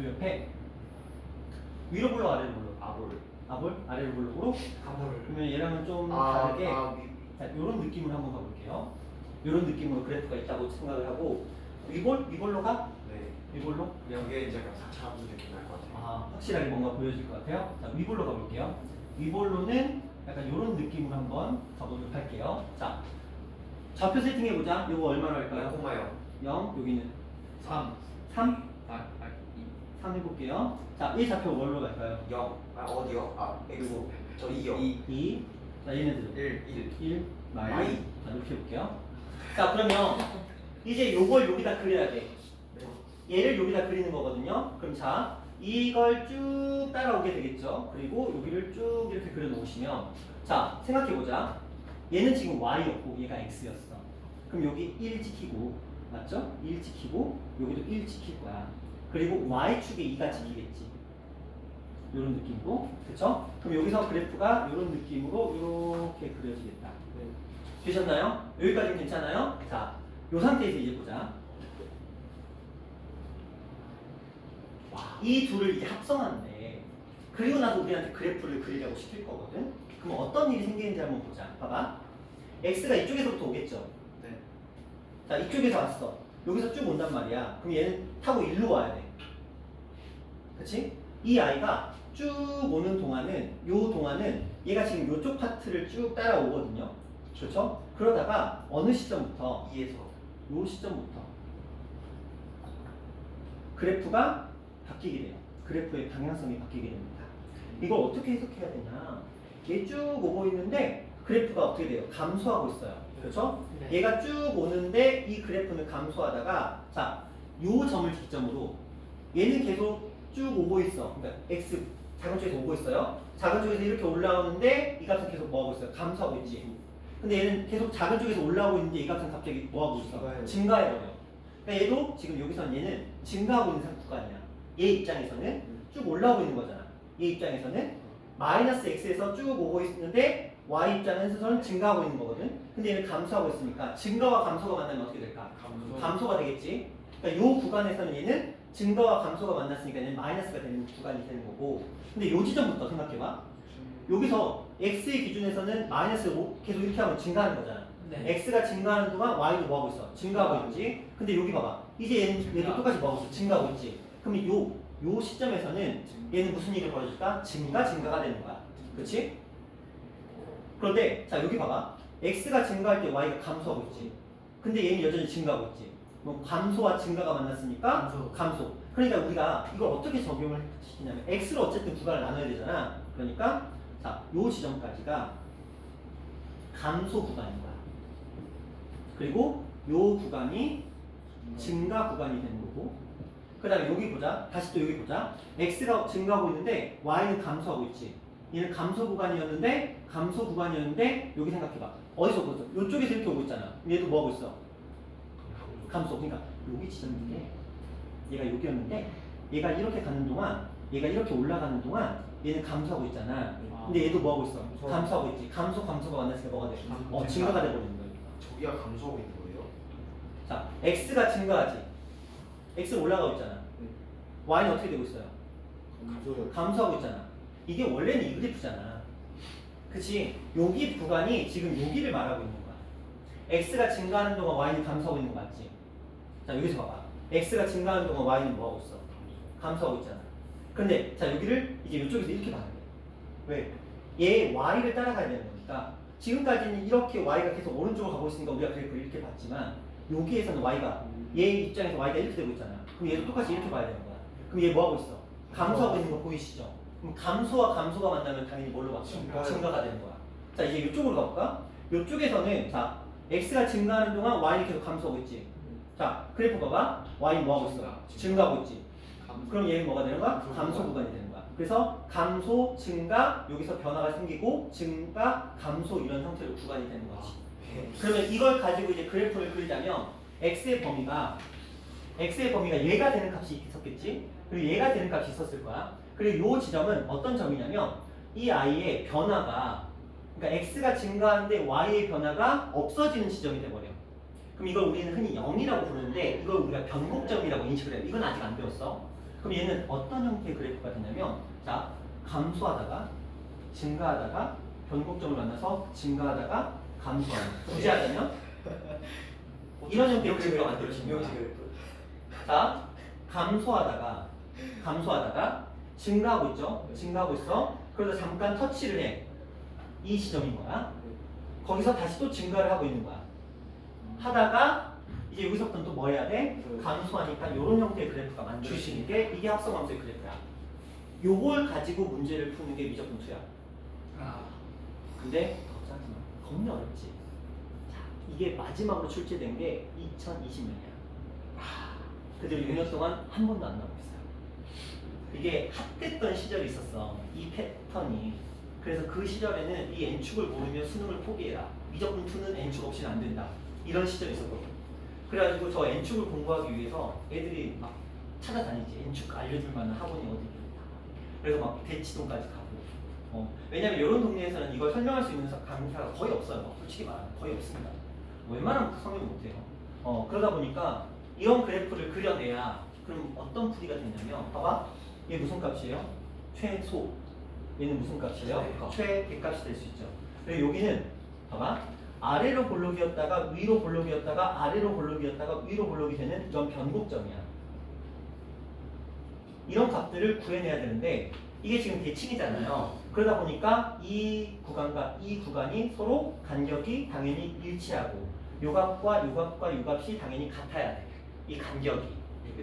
요 옆에 위로 볼록 아래로 볼록? 아볼? 아래로 볼록으로? 그러면 얘랑은 좀 다르게 자, 이런 느낌으로 한번 가볼게요. 이런 느낌으로 그래프가 있다고 생각을 하고 위볼로 가? 위볼로? 여기에 이제 4차 함수 느낌 날 것 같아요. 아, 확실하게 뭔가 보여질 것 같아요. 자, 위볼로 가볼게요. 위볼로는 약간 이런 느낌으로 한번 가보도록 할게요. 자, 좌표 세팅해보자. 이거 얼마로 할까요? 0, 여기는 3. 3? 3 해볼게요. 자, 이 좌표 뭘로 갈까요? 0. 어디요? X. 저 2요. 2. 자, 얘네들은 1. 1, 마이. 마이. 자, 이렇게 해볼게요. 자, 그러면 이제 요걸 여기다 그려야 돼. 얘를 여기다 그리는 거거든요. 그럼 자, 이걸 쭉 따라오게 되겠죠. 그리고 여기를 쭉 이렇게 그려 놓으시면 자, 생각해보자. 얘는 지금 y였고 얘가 x였어. 그럼 여기 1 지키고 맞죠? 1 지키고 여기도 1 지킬 거야. 그리고 y축에 2가 지키겠지. 이런 느낌으로. 그쵸? 그럼 여기서 그래프가 이런 느낌으로 이렇게 그려지겠다. 되셨나요? 여기까지는 괜찮아요? 자, 요 상태에서 이제 보자. 이 둘을 이제 합성하는데 그리고 나서 우리한테 그래프를 그리려고 시킬 거거든. 그럼 어떤 일이 생기는지 한번 보자. 봐봐. x가 이쪽에서부터 오겠죠. 네. 자, 이쪽에서 왔어. 여기서 쭉 온단 말이야. 그럼 얘는 타고 일로 와야 돼. 그치? 이 아이가 쭉 오는 동안은 요 동안은 얘가 지금 요쪽 파트를 쭉 따라오거든요. 그렇죠? 그러다가 어느 시점부터 2에서 요 시점부터 그래프가 바뀌게 돼요. 그래프의 방향성이 바뀌게 됩니다. 이걸 어떻게 해석해야 되냐? 얘 쭉 오고 있는데 그래프가 어떻게 돼요? 감소하고 있어요. 그렇죠? 네. 얘가 쭉 오는데 이 그래프는 감소하다가 자, 요 점을 기점으로 얘는 계속 쭉 오고 있어. 그러니까 x 작은 쪽에서 오고 있어요. 작은 쪽에서 이렇게 올라오는데 이 값은 계속 뭐 하고 있어요? 감소하고 있지. 근데 얘는 계속 작은 쪽에서 올라오고 있는데 이 값은 갑자기 뭐 하고 있어? 증가해버려. 그러니까 얘도 지금 여기서는 얘는 증가하고 있는 구간이야. 얘 입장에서는 쭉 올라오고 있는 거잖아. 얘 입장에서는 마이너스 x에서 쭉 오고 있는데 y 입장에서는 증가하고 있는 거거든. 근데 얘는 감소하고 있으니까 증가와 감소가 만나면 어떻게 될까? 감소가 되겠지. 그러니까 이 구간에서는 얘는 증가와 감소가 만났으니까 얘는 마이너스가 되는 구간이 되는 거고. 근데 요 지점부터 생각해봐. 여기서 x의 기준에서는 마이너스 계속 이렇게 하면 증가하는 거잖아. 네. x가 증가하는 동안 y도 뭐 하고 있어? 증가하고 있지. 근데 여기 봐봐. 이제 얘도 똑같이 뭐 하고 있어? 증가하고 있지. 그럼 요 시점에서는 얘는 무슨 일이 벌어질까? 증가가 되는 거야. 그렇지? 그런데 자 여기 봐봐. x가 증가할 때 y가 감소하고 있지. 근데 얘는 여전히 증가하고 있지. 뭐 감소와 증가가 만났으니까 감소. 그러니까 우리가 이걸 어떻게 적용을 시키냐면 x를 어쨌든 구간을 나눠야 되잖아. 그러니까 자, 요 지점까지가 감소 구간인 거야. 그리고 요 구간이 증가 구간이 되는 거고. 그 다음에 여기 보자. 다시 또 여기 보자. x가 증가하고 있는데 y는 감소하고 있지. 얘는 감소 구간이었는데 여기 생각해봐. 어디서 보자. 요쪽에서 이렇게 오고 있잖아. 얘도 뭐 하고 있어? 감소. 그러니까 여기 지점인데 얘가 여기였는데 얘가 이렇게 가는 동안 얘가 이렇게 올라가는 동안 얘는 감소하고 있잖아. 근데 얘도 뭐 하고 있어? 감소하고 있지. 감소가 만났으니까 뭐가 돼? 증가가 돼버리는 거야. 저기가 감소하고 있는 거예요? 자, x가 증가하지. x는 올라가고 있잖아. y는 어떻게 되고 있어요? 감소하고 있잖아. 이게 원래는 이 그래프잖아. 그치? 여기 구간이 지금 여기를 말하고 있는 거야. x가 증가하는 동안 y는 감소하고 있는 거 맞지? 자, 여기서 봐봐. x가 증가하는 동안 y는 뭐 하고 있어? 감소하고 있잖아. 근데 자, 여기를 이제 이쪽에서 이렇게 봐야 돼. 왜? 얘 y를 따라가야 되는 거니까. 지금까지는 이렇게 y가 계속 오른쪽으로 가고 있으니까 우리가 그래프를 이렇게 봤지만 여기에서는 y가 얘 입장에서 y가 이렇게 되고 있잖아. 그럼 얘도 똑같이 이렇게 봐야 되는 거야. 그럼 얘 뭐 하고 있어? 감소하고 있는 거 보이시죠? 그럼 감소와 감소가 만나면 당연히 뭘로 바뀌어? 증가가 되는 거야. 자, 이제 이쪽으로 가볼까? 이쪽에서는 자, x가 증가하는 동안 y는 계속 감소하고 있지. 자, 그래프 봐봐. y 뭐 하고 있어? 증가하고 있지. 그럼 얘는 뭐가 되는 거야? 감소 구간이 되는 거야. 그래서 감소, 증가, 여기서 변화가 생기고 증가, 감소 이런 형태로 구간이 되는 거지. 그러면 이걸 가지고 이제 그래프를 그리자면 x의 범위가 얘가 되는 값이 있었겠지? 그리고 얘가 되는 값이 있었을 거야. 그리고 이 지점은 어떤 점이냐면 이 i의 변화가 그러니까 x가 증가하는데 y의 변화가 없어지는 지점이 돼버려. 그럼 이걸 우리는 흔히 0이라고 부르는데 이걸 우리가 변곡점이라고 인식을 해요. 이건 아직 안 배웠어. 그럼 얘는 어떤 형태의 그래프가 되냐면 자, 감소하다가 증가하다가 변곡점을 만나서 증가하다가 감소하는 구제하자면 이런 형태의 그래프가 만들어지는 거야. 자, 감소하다가 증가하고 있죠. 증가하고 있어. 그래서 잠깐 터치를 해. 이 지점인 거야. 거기서 다시 또 증가를 하고 있는 거야. 하다가 이제 여기서부터는 또 뭐 해야 돼? 감소하니까 이런 형태의 그래프가 만들어지는 게 이게 합성함수의 그래프야. 요걸 가지고 문제를 푸는 게 미적분 2야. 근데 걱정하지 마. 겁나 어렵지. 자, 이게 마지막으로 출제된 게 2020년이야. 그대로 6년 동안 한 번도 안 나오고 있어요. 이게 핫했던 시절이 있었어. 이 패턴이. 그래서 그 시절에는 이 n축을 모르면 수능을 포기해라. 미적분 2는 n축 없이는 안 된다. 이런 시절이 있었거든. 그래가지고 저 n축을 공부하기 위해서 애들이 막 찾아다니지. n축 알려줄 만한 학원이 어디 있다. 그래서 막 대치동까지 가고. 왜냐면 이런 동네에서는 이걸 설명할 수 있는 강사가 거의 없어요. 솔직히 말하면 거의 없습니다. 웬만하면 설명 못해요. 그러다 보니까 이런 그래프를 그려내야 그럼 어떤 풀이가 되냐면 봐봐. 얘 무슨 값이에요? 최소. 얘는 무슨 값이에요? 최대값이 될 수 있죠. 그리고 여기는 봐봐. 아래로 볼록이었다가 위로 볼록이었다가 아래로 볼록이었다가 위로 볼록이 되는 이런 변곡점이야. 이런 값들을 구해내야 되는데 이게 지금 대칭이잖아요. 그러다 보니까 이 구간과 이 구간이 서로 간격이 당연히 일치하고 요 값과 요 값과 요 값이 당연히 같아야 돼. 이 간격이.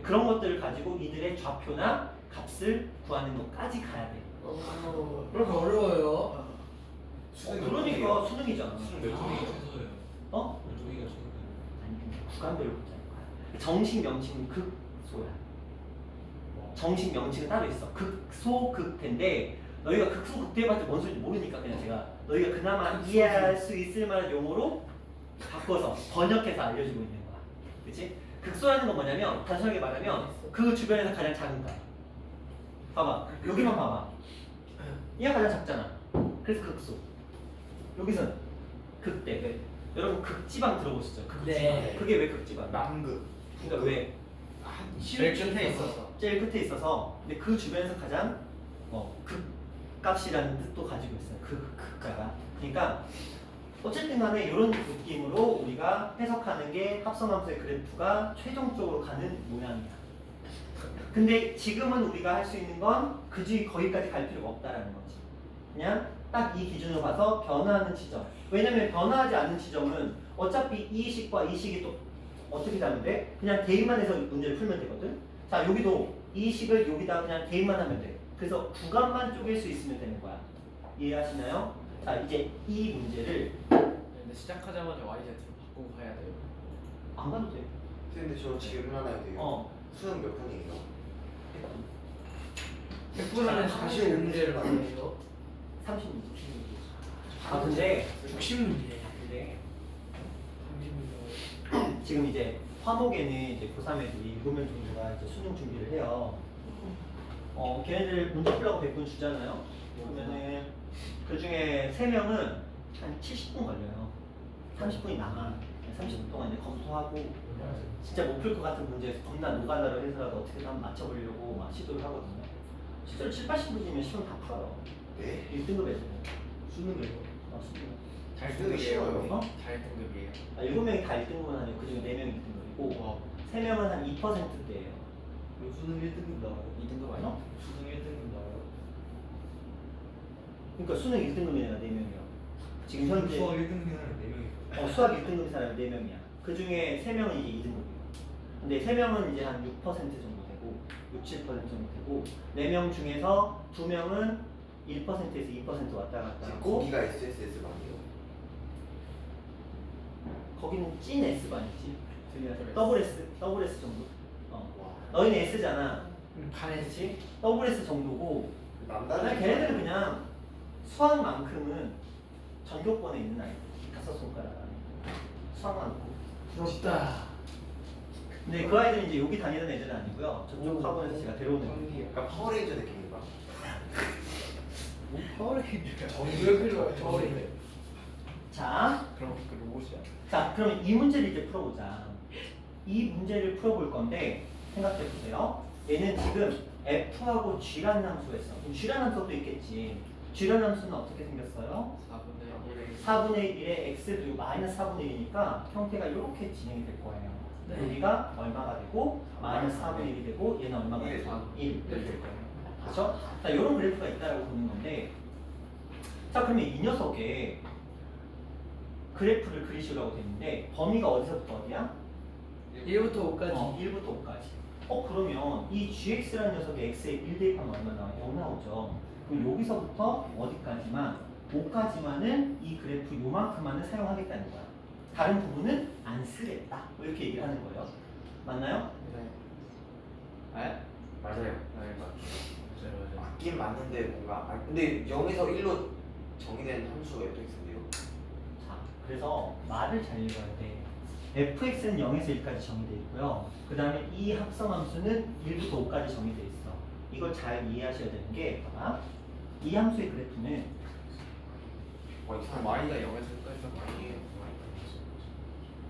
그런 것들을 가지고 이들의 좌표나 값을 구하는 것까지 가야 돼. 그렇게 어려워요. 그러니까 수능이잖아. 수능 몇 종이가 최소예요? 어? 몇 종이가 최소예요? 아니 근데 구간별로 보자는 거야. 정식 명칭은 극소야. 정식 명칭은 따로 있어. 극소극대인데 너희가 극소극대해봤자 뭔 소리인지 모르니까 그냥 제가 너희가 그나마 이해할 수 있을 만한 용어로 바꿔서 번역해서 알려주고 있는 거야. 그치? 극소라는 건 뭐냐면 단순하게 말하면 그 주변에서 가장 작은 거야. 봐봐. 여기만 봐봐. 얘가 가장 작잖아. 그래서 극소. 여기서는 극대. 여러분 극지방 들어보시죠? 극지방. 네. 그게 왜 극지방? 남극. 그러니까 왜? 제일 끝에 있어서. 제일 끝에 있어서 근데 그 주변에서 가장 극값이라는 뜻도 가지고 있어요. 극가가. 그러니까 어쨌든 간에 이런 느낌으로 우리가 해석하는 게 합성함수의 그래프가 최종적으로 가는 모양이야. 근데 지금은 우리가 할 수 있는 건 그지 거기까지 갈 필요가 없다라는 거지. 그냥 딱 이 기준으로 봐서 변화하는 지점. 왜냐면 변화하지 않는 지점은 어차피 이 식과 이 식이 또 어떻게 다면 돼? 그냥 대입만 해서 문제를 풀면 되거든. 자 여기도 이 식을 여기다 그냥 대입만 하면 돼. 그래서 구간만 쪼갤 수 있으면 되는 거야. 이해하시나요? 자 이제 이 문제를 근데 시작하자마자 YZ로 바꾸고 가야 돼요. 안 가도 돼. 근데 저 질문 하나 해도 돼요? 수능 몇 분이에요? 100분은 45문제를 받아요. 30문제. 아 근데 60문제. 근데 30문제. 지금 이제 화목에는 이제 고3 애들이 7명 정도가 이제 수능 준비를 해요. 걔네들 문제 풀라고 100분 주잖아요. 그러면은 그 중에 3명은 한 70분 걸려요. 30분이 남아. 30분 동안 이제 검토하고 진짜 못 풀 것 같은 문제에서 겁나 노가다로 해서라도 어떻게든 한번 맞춰보려고 막 시도를 하거든요. 실제로 7, 80분이면 시험 다 풀어요. 네? 1등급 애들은. 수능을요? 수능. 잘 수능이 쉬워요. 어? 잘 등급이에요. 7명이 다 1등급은 아니고 그중에 4명이 1등급이고 와. 3명은 한 2%대예요. 수능 1등급 나와요. 2등급 어? 아니야? 수능 1등급 나와요. 그러니까 수능 1등급인 애가 4명이요. 지금 현재 수학 1등급이 사람 4명이에요. 수학 1등급인 사람이 4명이야. 그 중에 3명은 이제 2등급이에요. 근데 3명은 이제 한 6% 정도 되고 6, 7% 정도 되고 4명 중에서 2명은 1%에서 2% 왔다 갔다 지금 하고 거기가 SSS 반이에요. 거기는 찐 S반이지. 더블 S 정도. 와. 너희는 S잖아. 반했지? 더블 S 정도고 남다른 걔네들은 그냥 수학만큼은 전교권에 있는 아이들. 5손가락 안에 수학만큼. 부럽다. 근데 그 아이들은 이제 여기 다니는 애들은 아니고요. 저쪽 학원에서 제가 데려오는 애들. 약간 파워레인저 느낌인가? 뭐 파워레인저야. 왜 필요해? 저어리네. 자, 그럼 그 로봇이야. 자, 그럼 이 문제를 이제 풀어보자. 이 문제를 풀어볼 건데 생각해 보세요. 얘는 지금 f하고 g라는 함수가 있어. 그럼 g라는 함수도 있겠지. g라는 함수는 어떻게 생겼어요? 4분의 1에 x 그리고 마이너스 4분의 1이니까 형태가 이렇게 진행이 될 거예요. 네. 여기가 얼마가 되고 마이너스 4분의 1이 되고 얘는 얼마가 일. 되고 1 이렇게 될 거예요. 그렇죠? 자, 이런 그래프가 있다라고 보는 건데 자, 그러면 이 녀석의 그래프를 그리시라고 되는데 범위가 어디서부터 어디야? 1부터 5까지. 1부터 5까지. 그러면 이 gx라는 녀석의 x에 1 대입하면 얼마 나와요? 0 나오죠. 그럼 여기서부터 어디까지만 5까지만은 이 그래프 요만큼만은 사용하겠다는 거야. 다른 부분은 안 쓰겠다. 뭐 이렇게 얘기를 하는 거예요. 맞나요? 네. 아? 맞아요. 네, 맞아요. 맞긴 맞는데 뭔가 근데 0에서 1로 정의된 함수 fx인데요. 자, 그래서 말을 잘 읽어야 돼. fx는 0에서 1까지 정의되어 있고요. 그 다음에 이 합성함수는 1부터 5까지 정의되어 있어. 이걸 잘 이해하셔야 되는 게 봐봐. 이 함수의 그래프는 이 사람 y가 0에서 1까지가 아니에요.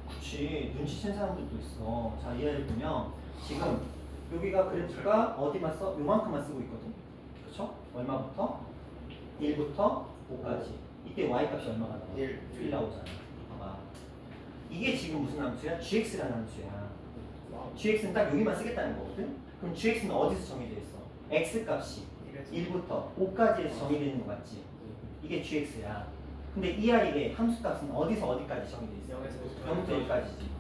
그치, 눈치챈 사람들도 있어. 자, 이 아이를 보면 지금 여기가 그래프가 어디만 써? 요만큼만 쓰고 있거든. 그쵸? 얼마부터? 1부터 5까지. 이때 y값이 얼마가 나와? 1 나오잖아. 봐봐. 이게 지금 무슨 함수야? gx라는 함수야. gx는 딱 여기만 쓰겠다는 거거든? 그럼 gx는 어디서 정의되어 있어? x값이 1부터 5까지에서 정의되는 거 맞지? 이게 gx야. 근데 이 아이의 함수값은 어디서 어디까지 정의되어 있어? 0부터 1까지지.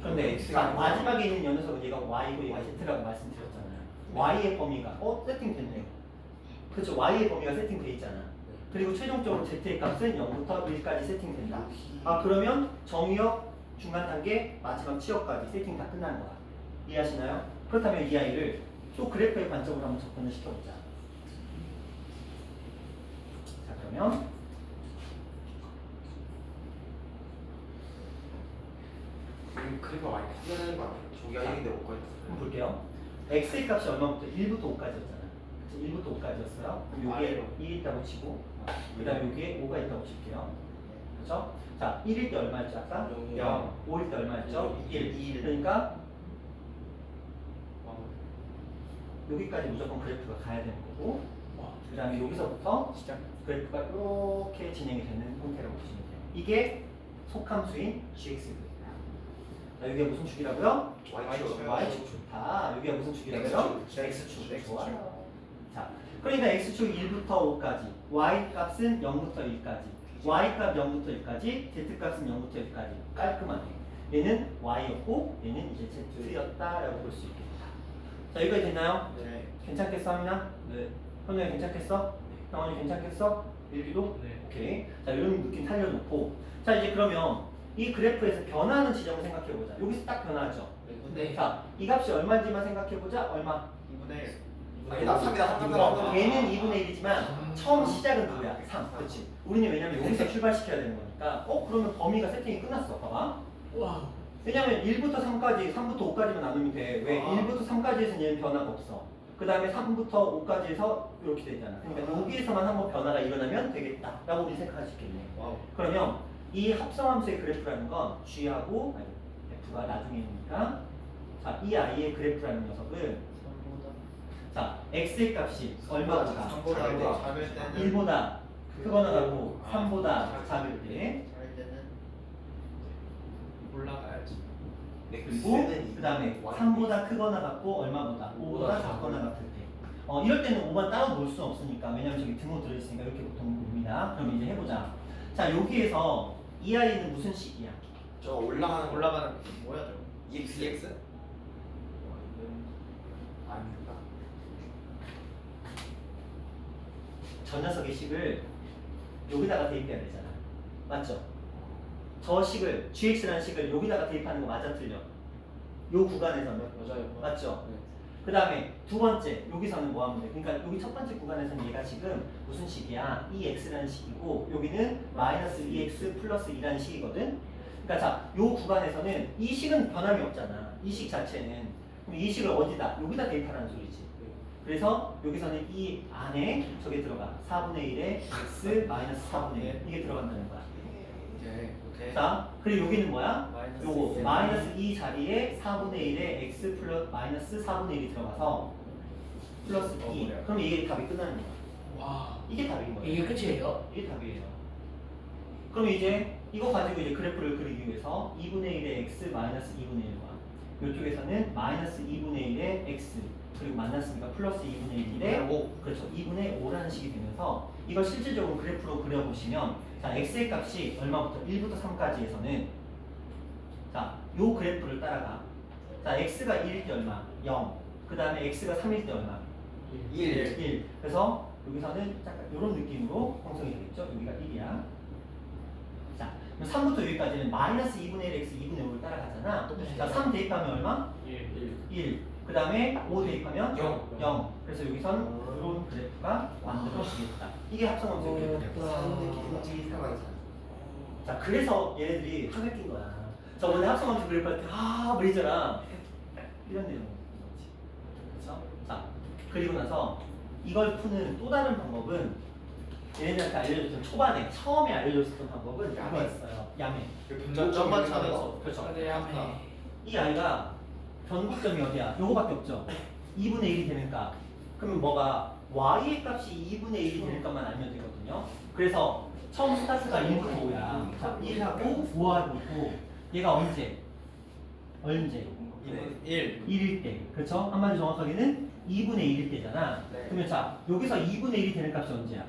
그런데 자, 마지막에 있는 요 녀석은 얘가 y고 얘가 z라고 말씀드렸잖아요. y의 범위가 세팅됐네요. 그렇죠. y의 범위가 세팅돼 있잖아. 그리고 최종적으로 z의 값은 0부터 1까지 세팅된다. 그러면 정의역 중간 단계 마지막 치역까지 세팅 다 끝난 거야. 이해하시나요? 그렇다면 이 아이를 또 그래프의 관점으로 한번 접근을 시켜보자. 자, 그러면 그래서 많이 커야 되는 거 아니에요? 저기가 1인데 5까지 한번 볼게요. x의 값이 얼마부터 1부터 5까지였잖아. 1부터 5까지였어요. 그럼 여기에 1 있다고 치고 그 다음에 여기에 5가 있다고 칠게요. 그렇죠? 자, 1일 때 얼마였죠 아까? 0. 5일 때 얼마였죠? 1. 그러니까 여기까지 무조건 그래프가 가야 되는 거고 그 다음에 여기서부터 시작. 그래프가 이렇게 진행이 되는 형태라고 보시면 돼요. 이게 속함수인 gx입니다. 자, 여기가 무슨 축이라고요? Y축. Y축 좋다. 여기가 무슨 축이라고요? X축. X축. 좋아요. 자, 그러니까 X축 1부터 5까지, Y 값은 0부터 1까지, Y 값 0부터 1까지, Z 값은 0부터 1까지. 깔끔하네. 얘는 Y였고, 얘는 이제 Z였다라고 볼 수 있겠다. 자, 여기까지 됐나요? 네. 괜찮겠어, 하민아? 네. 현우야 괜찮겠어? 형원이 괜찮겠어? 일기도? 네. 오케이. 자, 이런 느낌 살려놓고. 자, 이제 그러면 이 그래프에서 변하는 지점을 생각해보자. 여기서 딱 변하죠. 네. 자, 이 값이 얼마인지만 생각해보자. 얼마? 2분의 1. 아니 나 3이다 3이다 얘는 2분의 1이지만 처음 시작은 누구야? 3. 그렇지. 우리는 왜냐면 여기서 출발시켜야 되는 거니까. 그러면 범위가 세팅이 끝났어. 봐봐. 와. 왜냐면 1부터 3까지, 3부터 5까지만 나누면 돼. 왜? 1부터 3까지에서는 얘는 변화가 없어. 그 다음에 3부터 5까지에서 이렇게 되잖아. 그러니까 여기에서만 한번 변화가 일어나면 되겠다. 라고 우리 생각할 수 있겠네. 와우. 그러면 이 합성함수의 그래프라는 건 G하고 F가 나중에 있으니까 자, 이 아이의 그래프라는 녀석은 자, X의 값이 얼마보다 3보다 작을 때는 1보다 크거나 같고 3보다 작을 때 작을 때는 올라가야지. 그리고 그 다음에 3보다 크거나 같고 얼마보다 5보다 작거나 같을 때 이럴 때는 5만 따로 놓을 수는 없으니까 왜냐면 저기 등호 들어있으니까 이렇게 보통 봅니다. 그럼 이제 해보자. 자, 여기에서 이 아이는 무슨 식이야? 저 올라가는 올라가는 뭐야 저거? EX? 아닙니다 저 녀석의 식을 여기다가 대입해야 되잖아. 맞죠? 저 식을 gx라는 식을 여기다가 대입하는 거 맞아 틀려? 요 구간에서는 맞아요. 맞죠? 네. 그 다음에 두 번째 여기서는 뭐 하면 돼? 그러니까 여기 첫 번째 구간에서는 얘가 지금 무슨 식이야? EX라는 식이고 여기는 마이너스 EX 플러스 2라는 식이거든? 그러니까 자, 요 구간에서는 이 식은 변함이 없잖아. 이 식 자체는. 그럼 이 식을 어디다? 여기다 대입하라는 소리지. 그래서 여기서는 이 안에 저게 들어가. 4분의 1에 x 마이너스 4분의 1 이게 들어간다는 거야. 오케이. 자, 그리고 여기는 뭐야? 마이너스 요거 2. 마이너스 2 자리에 4분의 1에 x 플러스 마이너스 4분의 1이 들어가서 플러스 2. 그럼 이게 답이 끝나는 거야. 와. 이게 답인 거야. 이게 끝이에요? 이게 답이에요. 그럼 이제 이거 가지고 이제 그래프를 그리기 위해서 2분의 1에 x 마이너스 2분의 1과 이쪽에서는 마이너스 2분의 1에 x 그리고 만났으니까 플러스 2분의 1에 5 그렇죠. 2분의 5라는 식이 되면서 이걸 실질적으로 그래프로 그려보시면 자 x의 값이 얼마부터 1부터 3까지에서는 자 요 그래프를 따라가 자 x가 1일 때 얼마? 0 그 다음에 x가 3일 때 얼마? 1 그래서 여기서는 약간 이런 느낌으로 형성이 되겠죠. 여기가 1이야. 자 그럼 3부터 여기까지는 마이너스 2분의 1 x 2분의 5를 따라가잖아. 자 3 대입하면 얼마? 1 그 다음에 5 대입하면 0 그래서 여기선 이런 그래프가 만들어지겠다. 이게 합성함수의 그래프야. 자 그래서 얘네들이 학을 낀 거야. 저번에 합성함수 그래프 할 때 뭐랬잖아. 이런 내용인 거지. 그렇죠? 자 그리고 나서 이걸 푸는 또 다른 방법은 얘네들한테 알려줬던 초반에 처음에 알려줬던 방법은 이거였어요. 야매. 점만 차면서. 그렇죠. 야매. 이 아이가 변곡점이 어디야? 요거밖에 없죠. 2분의 1이 되는 값. 그러면 뭐가 y의 값이 2분의 1이 되는 값만 알면 되거든요. 그래서 처음 스타트가 1부터 5야. 자, 1하고 5하고 있고 얘가 언제? 1. 1일 때. 그렇죠? 한마디로 정확하게는 2분의 1일 때잖아. 네. 그러면 자, 여기서 2분의 1이 되는 값이 언제야?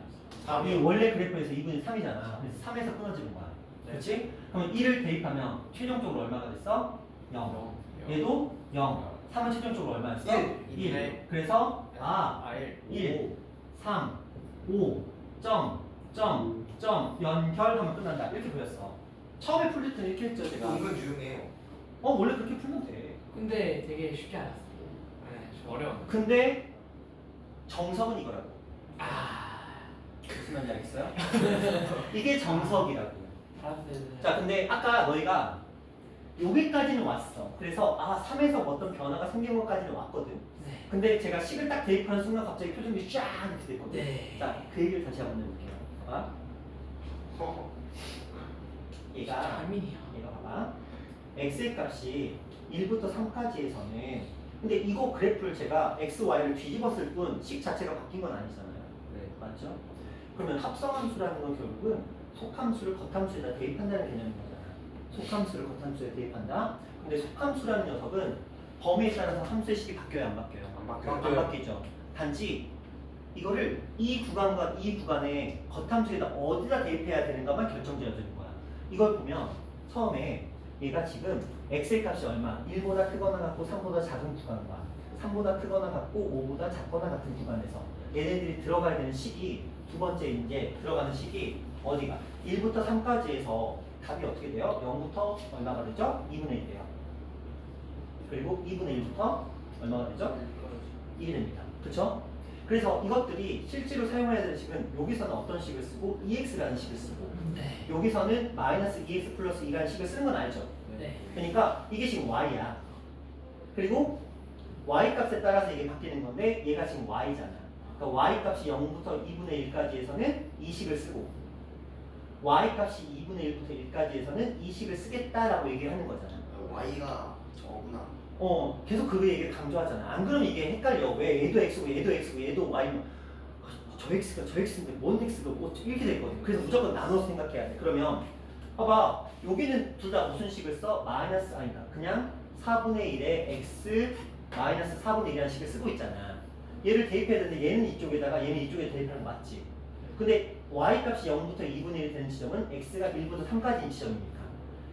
이 원래 그래프에서 2분의 3이잖아. 그래서 3에서 끊어지는 거야. 네. 그렇지? 그러면 1을 대입하면 최종적으로 얼마가 됐어? 0. 얘도 0. 3은 최종적으로 얼마였어? 1. 네. 그래서 1. 1, 3, 5, 점, 연결하면 끝난다. 이렇게 보였어. 처음에 풀릴 때는 이렇게 했죠, 제가. 이건 유용해요. 원래 그렇게 풀면 돼. 근데 되게 쉽지 않았어. 어려운. 근데 정석은 이거라고. 무슨 말인지 알겠어요? 이게 정석이라고. 자, 근데 아까 너희가 여기까지는 왔어. 그래서 3에서 어떤 변화가 생긴 것까지는 왔거든. 네. 근데 제가 식을 딱 대입하는 순간 갑자기 표정이 쫙 이렇게 됐거든. 네. 자, 그 얘기를 다시 한번 해볼게요. 봐봐. 얘가 잘민이야. 봐봐. x의 값이 1부터 3까지에서는 근데 이거 그래프를 제가 x, y를 뒤집었을 뿐 식 자체가 바뀐 건 아니잖아요. 네. 맞죠? 그러면 합성함수라는 건 결국은 속함수를 겉함수에다 대입한다는 개념인 거잖아. 속함수를 겉함수에 대입한다. 근데 속함수라는 녀석은 범위에 따라서 함수의 식이 바뀌어요, 안 바뀌어요? 안 안 바뀌죠. 단지 이거를 이 구간과 이 구간에 겉함수에다 어디다 대입해야 되는가만 결정지어주는 거야. 이걸 보면 처음에 얘가 지금 x의 값이 얼마? 1보다 크거나 같고 3보다 작은 구간과 3보다 크거나 같고 5보다 작거나 같은 구간에서 얘네들이 들어가야 되는 식이 두 번째 이제 들어가는 식이 어디가? 1부터 3까지에서 답이 어떻게 돼요? 0부터 얼마가 되죠? 2분의 1 돼요. 그리고 2분의 1부터 얼마가 되죠? 1이 됩니다. 그쵸? 그래서 이것들이 실제로 사용해야 되는 식은 여기서는 어떤 식을 쓰고 EX라는 식을 쓰고 네. 여기서는 마이너스 EX 플러스 2라는 식을 쓰는 건 알죠? 네. 그러니까 이게 지금 Y야. 그리고 Y 값에 따라서 이게 바뀌는 건데 얘가 지금 Y잖아. 그러니까 Y 값이 0부터 2분의 1까지에서는 이 식을 쓰고 Y 값이 2분의 1부터 1까지에서는 이 식을 쓰겠다라고 얘기를 하는 거잖아. Y가 저구나. 계속 그 얘기를 강조하잖아. 안 그러면 이게 헷갈려. 왜 얘도 X고 얘도 X고 얘도 Y면 저 X가 저 X인데 뭔 X가 뭐 이렇게 됐거든. 그래서 무조건 나눠서 생각해야 돼. 그러면 봐봐. 여기는 둘 다 무슨 식을 써? 마이너스 아니다. 그냥 4분의 1에 X 마이너스 4분의 1이라는 식을 쓰고 있잖아. 얘를 대입해야 되는데 얘는 이쪽에다가 얘는 이쪽에 대입하는 거 맞지? 근데 Y 값이 0부터 2분의 1이 되는 지점은 X가 1부터 3까지인 지점이니까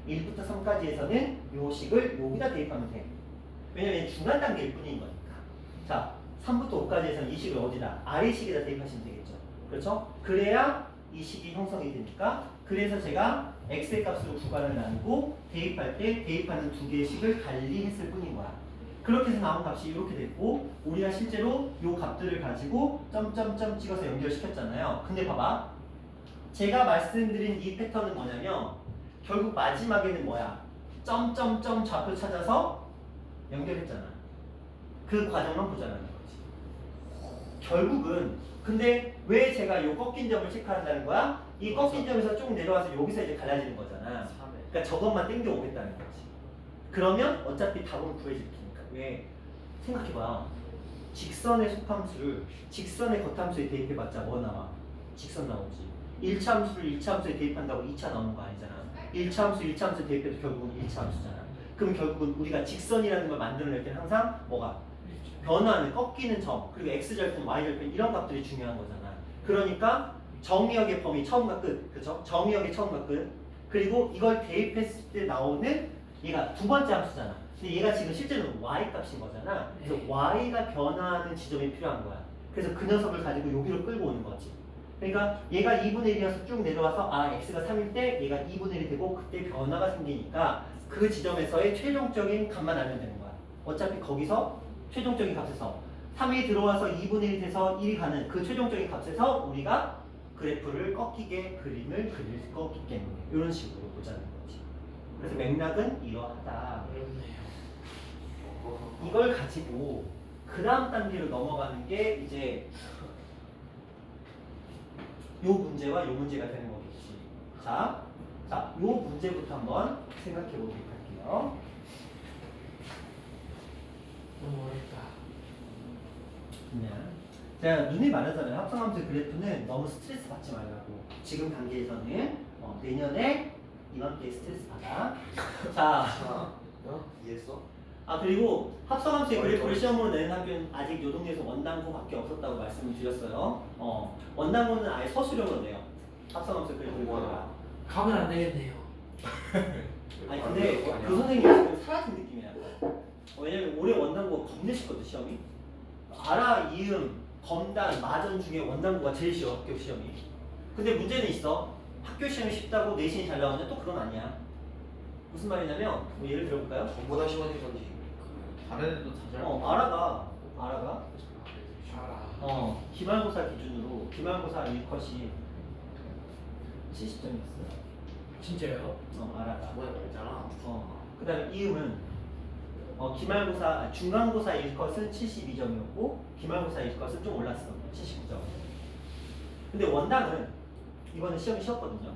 1부터 3까지에서는 요 식을 여기다 대입하면 돼. 왜냐면 중간 단계일 뿐인 거니까. 자, 3부터 5까지에서는 이 식을 어디다? 아래 식에다 대입하시면 되겠죠. 그렇죠? 그래야 이 식이 형성이 되니까 그래서 제가 x의 값으로 구간을 나누고 대입할 때 대입하는 두 개의 식을 달리했을 뿐인 거야. 그렇게 해서 나온 값이 이렇게 됐고 우리가 실제로 요 값들을 가지고 점점점 찍어서 연결시켰잖아요. 근데 봐봐. 제가 말씀드린 이 패턴은 뭐냐면 결국 마지막에는 뭐야? 점점점 좌표 찾아서 연결했잖아. 그 과정만 보자는 거지. 결국은 근데 왜 제가 요 꺾인 점을 체크한다는 거야? 이 꺾인 점에서 쭉 내려와서 여기서 이제 갈라지는 거잖아. 그러니까 저것만 땡겨 오겠다는 거지. 그러면 어차피 답은 구해질 테니까. 왜? 생각해봐. 직선의 속함수를 직선의 겉함수에 대입해봤자 뭐 나와? 직선 나오지. 1차 함수를 2차 함수에 대입한다고 2차 나오는 거 아니잖아. 1차 함수 1차 함수에 대입해도 결국은 1차 함수잖아. 그럼 결국은 우리가 직선이라는 걸 만들어낼 때는 항상 뭐가? 변화는 꺾이는 점, 그리고 x절편, y절편 이런 값들이 중요한 거잖아. 그러니까 정의역의 범위 처음과 끝, 그죠? 정의역의 처음과 끝. 그리고 이걸 대입했을 때 나오는 얘가 두 번째 함수잖아. 근데 얘가 지금 실제로는 y 값인 거잖아. 그래서 y가 변화하는 지점이 필요한 거야. 그래서 그 녀석을 가지고 여기로 끌고 오는 거지. 그러니까 얘가 2분의 1이어서 쭉 내려와서 x가 3일 때 얘가 2분의 1이 되고 그때 변화가 생기니까 그 지점에서의 최종적인 값만 알면 되는 거야. 어차피 거기서 최종적인 값에서 3이 들어와서 2분의 1이 돼서 1이 가는 그 최종적인 값에서 우리가 그래프를 꺾이게 그림을 그릴 거기 때문에 이런 식으로 보자는 거지. 그래서 맥락은 이러하다. 어렵네요. 이걸 가지고 그 다음 단계로 넘어가는 게 이제 요 문제와 요 문제가 되는 거겠지. 자, 요 문제부터 한번 생각해 보도록 할게요. 너무 어렵다. 제가 눈이 말하잖아요. 합성함수 그래프는 너무 스트레스 받지 말라고. 지금 단계에서는 내년에 이번 때 스트레스 받아. 자, 이해했어? 그리고 합성함수의 그래프를 시험으로 내는 학교는 아직 요 동네에서 원당고밖에 없었다고 말씀을 드렸어요. 원당고는 아예 서술형으로 내요. 합성함수 그래프를 보다가. 가면 안 되겠네요. 아니 근데 그 선생님이 지금 사라진 느낌이야. 왜냐면 올해 원당고가 겁내 쉽거든 시험이. 알아, 이음, 검단, 마전 중에 원당고가 제일 쉬워 학교 시험이. 근데 문제는 있어. 학교 시험이 쉽다고 내신이 잘 나오는데 또 그건 아니야. 무슨 말이냐면 뭐 예를 들어볼까요? 전보다 심한 건지. 다른 애도 다 잘. 알아가? 알아. 기말고사 기준으로 기말고사 1컷이 70점이었어요. 진짜요? 알아가. 저번에 말했잖아. 그 다음에 이음은 기말고사, 중간고사 1컷은 72점이었고 기말고사 1컷은 좀 올랐어. 79점. 근데 원당은 이번에 시험이 쉬웠거든요.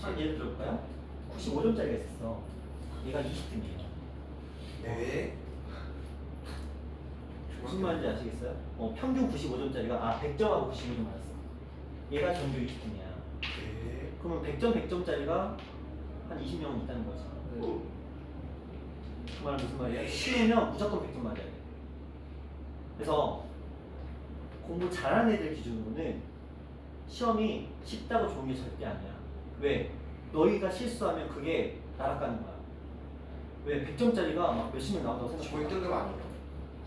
한 예를 들어볼까요? 95점짜리가 있었어. 얘가 20등이에요. 네. 무슨 말인지 아시겠어요? 평균 95점짜리가 100점하고 95점 맞았어. 얘가 전교 20등이야. 네. 그러면 100점 100점짜리가 한 20명은 있다는 거지. 그 말은 무슨 말이야? 쉬우면 무조건 100점 맞아야 돼. 그래서 공부 잘하는 애들 기준으로는 시험이 쉽다고 좋은 게 절대 아니야. 왜? 너희가 실수하면 그게 날아가는 거야. 왜? 100점짜리가 막 몇십 명 나온다고 저 생각해. 1등급 아니에요?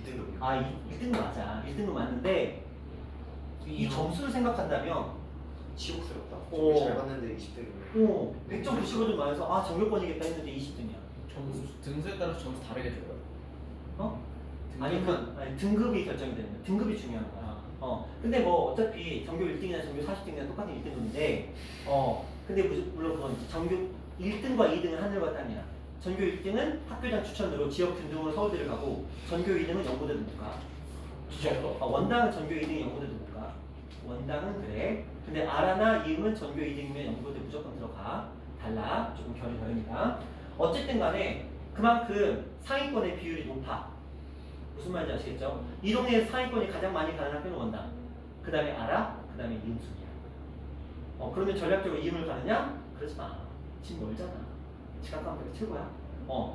2등급이요? 1등급 맞아. 1등급 맞는데 이 점수를 생각한다면 치욕스럽다. 오. 잘 봤는데 20등급이요? 100점 95점 맞아서 전교권이겠다 했는데 20등이야. 점수 등수에 따라서 점수 다르게 줘요. 아니 등급이 결정이 되는 거야. 등급이 중요한 거야. 근데 뭐 어차피 전교 1등이나 전교 40등이나 똑같은 1등급인데 근데 물론 그건 이제 전교 1등과 2등은 하늘과 땅이야. 전교 1등은 학교장 추천으로 지역 균등으로 서울대를 가고 전교 2등은 연고대도 못 가. 진짜요? 원당은 전교 2등이 연고대도 못 가. 원당은 그래. 근데 아라나 이음은 전교 2등이면 연고대 무조건 들어가. 달라. 조금 결이 다릅니다. 어쨌든 간에 그만큼 상위권의 비율이 높아. 무슨 말인지 아시겠죠? 이 동네에서 상위권이 가장 많이 가는 학교는 원당. 그 다음에 아라, 그 다음에 이음순이야. 그러면 전략적으로 이음을 가느냐? 그러지 마. 집 멀잖아. 지각하면 되게 최고야.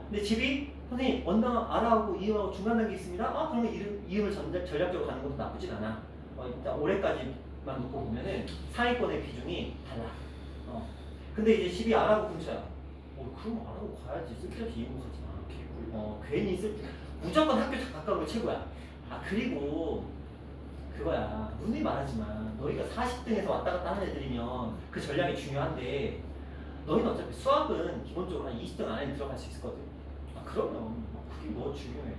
근데 집이 선생님 원당 아라하고 이음하고 중간 단계 있습니다. 그러면 이음을 전략적으로 가는 것도 나쁘진 않아. 일단 올해까지만 놓고 보면은 상위권의 비중이 달라. 근데 이제 집이 아라고 근처야. 그럼 아라고 가야지. 쓸데없이 이음 가지 마. 괜히 무조건 학교 가까운 게 최고야. 그리고 그거야. 누누이 말하지만 너희가 40등에서 왔다 갔다 하는 애들이면 그 전략이 중요한데 너희는 어차피 수학은 기본적으로 한 20등 안에 들어갈 수 있거든. 그러면 그게 뭐 중요해.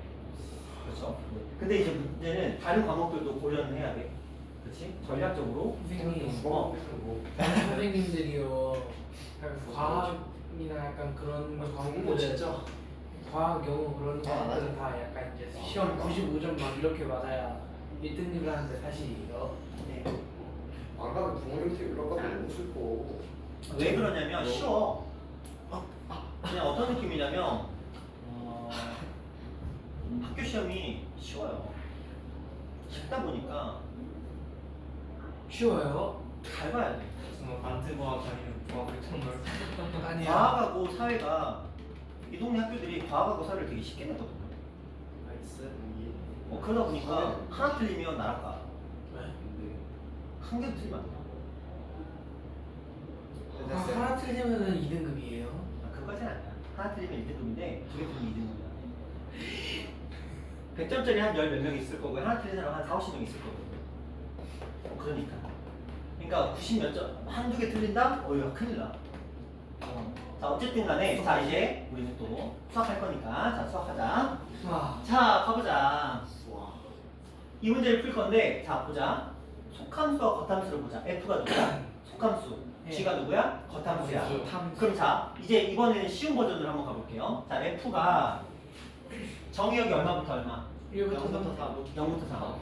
그렇죠? 근데 이제 문제는 다른 과목들도 고려는 해야 돼. 그렇지? 전략적으로. 선생님, 선생님들이요. 과학이나 약간 그런 과목들은 진짜. 과학, 영어 그런 아, 과목들은 다 약간 이제 시험 95점 막 이렇게 받아야 1등급을 하는데 사실이요. 네. 안 가면 부모님한테 연락 가면 너무 슬퍼. 왜 그러냐면 쉬워. 그냥 어떤 느낌이냐면 학교 시험이 쉬워요. 쉽다 보니까 쉬워요? 잘 봐야 돼. 반트과학 아니면 과학을 정말 아니야. 과학하고 사회가 이 동네 학교들이 과학하고 사회를 되게 쉽게 내거든요. 나이스. 그러다 보니까 하나 틀리면 날아가. 왜? 한 개도 틀리면 안 돼. 하나 틀리면은 2등급이에요. 그거까지는 아니야. 하나 틀리면 1등급인데 두 개 틀리면 2등급이야. 100점짜리 한 10몇 명 있을 거고 하나 틀린 사람 한 4, 50명 있을 거거든요. 그러니까 90 몇 점, 한두 개 틀린다? 이거 큰일 나. 자, 어쨌든 간에 자 이제 우리는 또 수학할 거니까 자 수학하자. 자 가보자. 이 문제를 풀 건데 자 보자. 속함수와 겉함수를 보자. F가 누구야? 속함수. G가 누구야? 겉함수야. 그럼 자 이제 이번에는 쉬운 버전으로 한번 가볼게요. 자 F가 정의역이 얼마부터 얼마? 1부터 4. 0부터 4.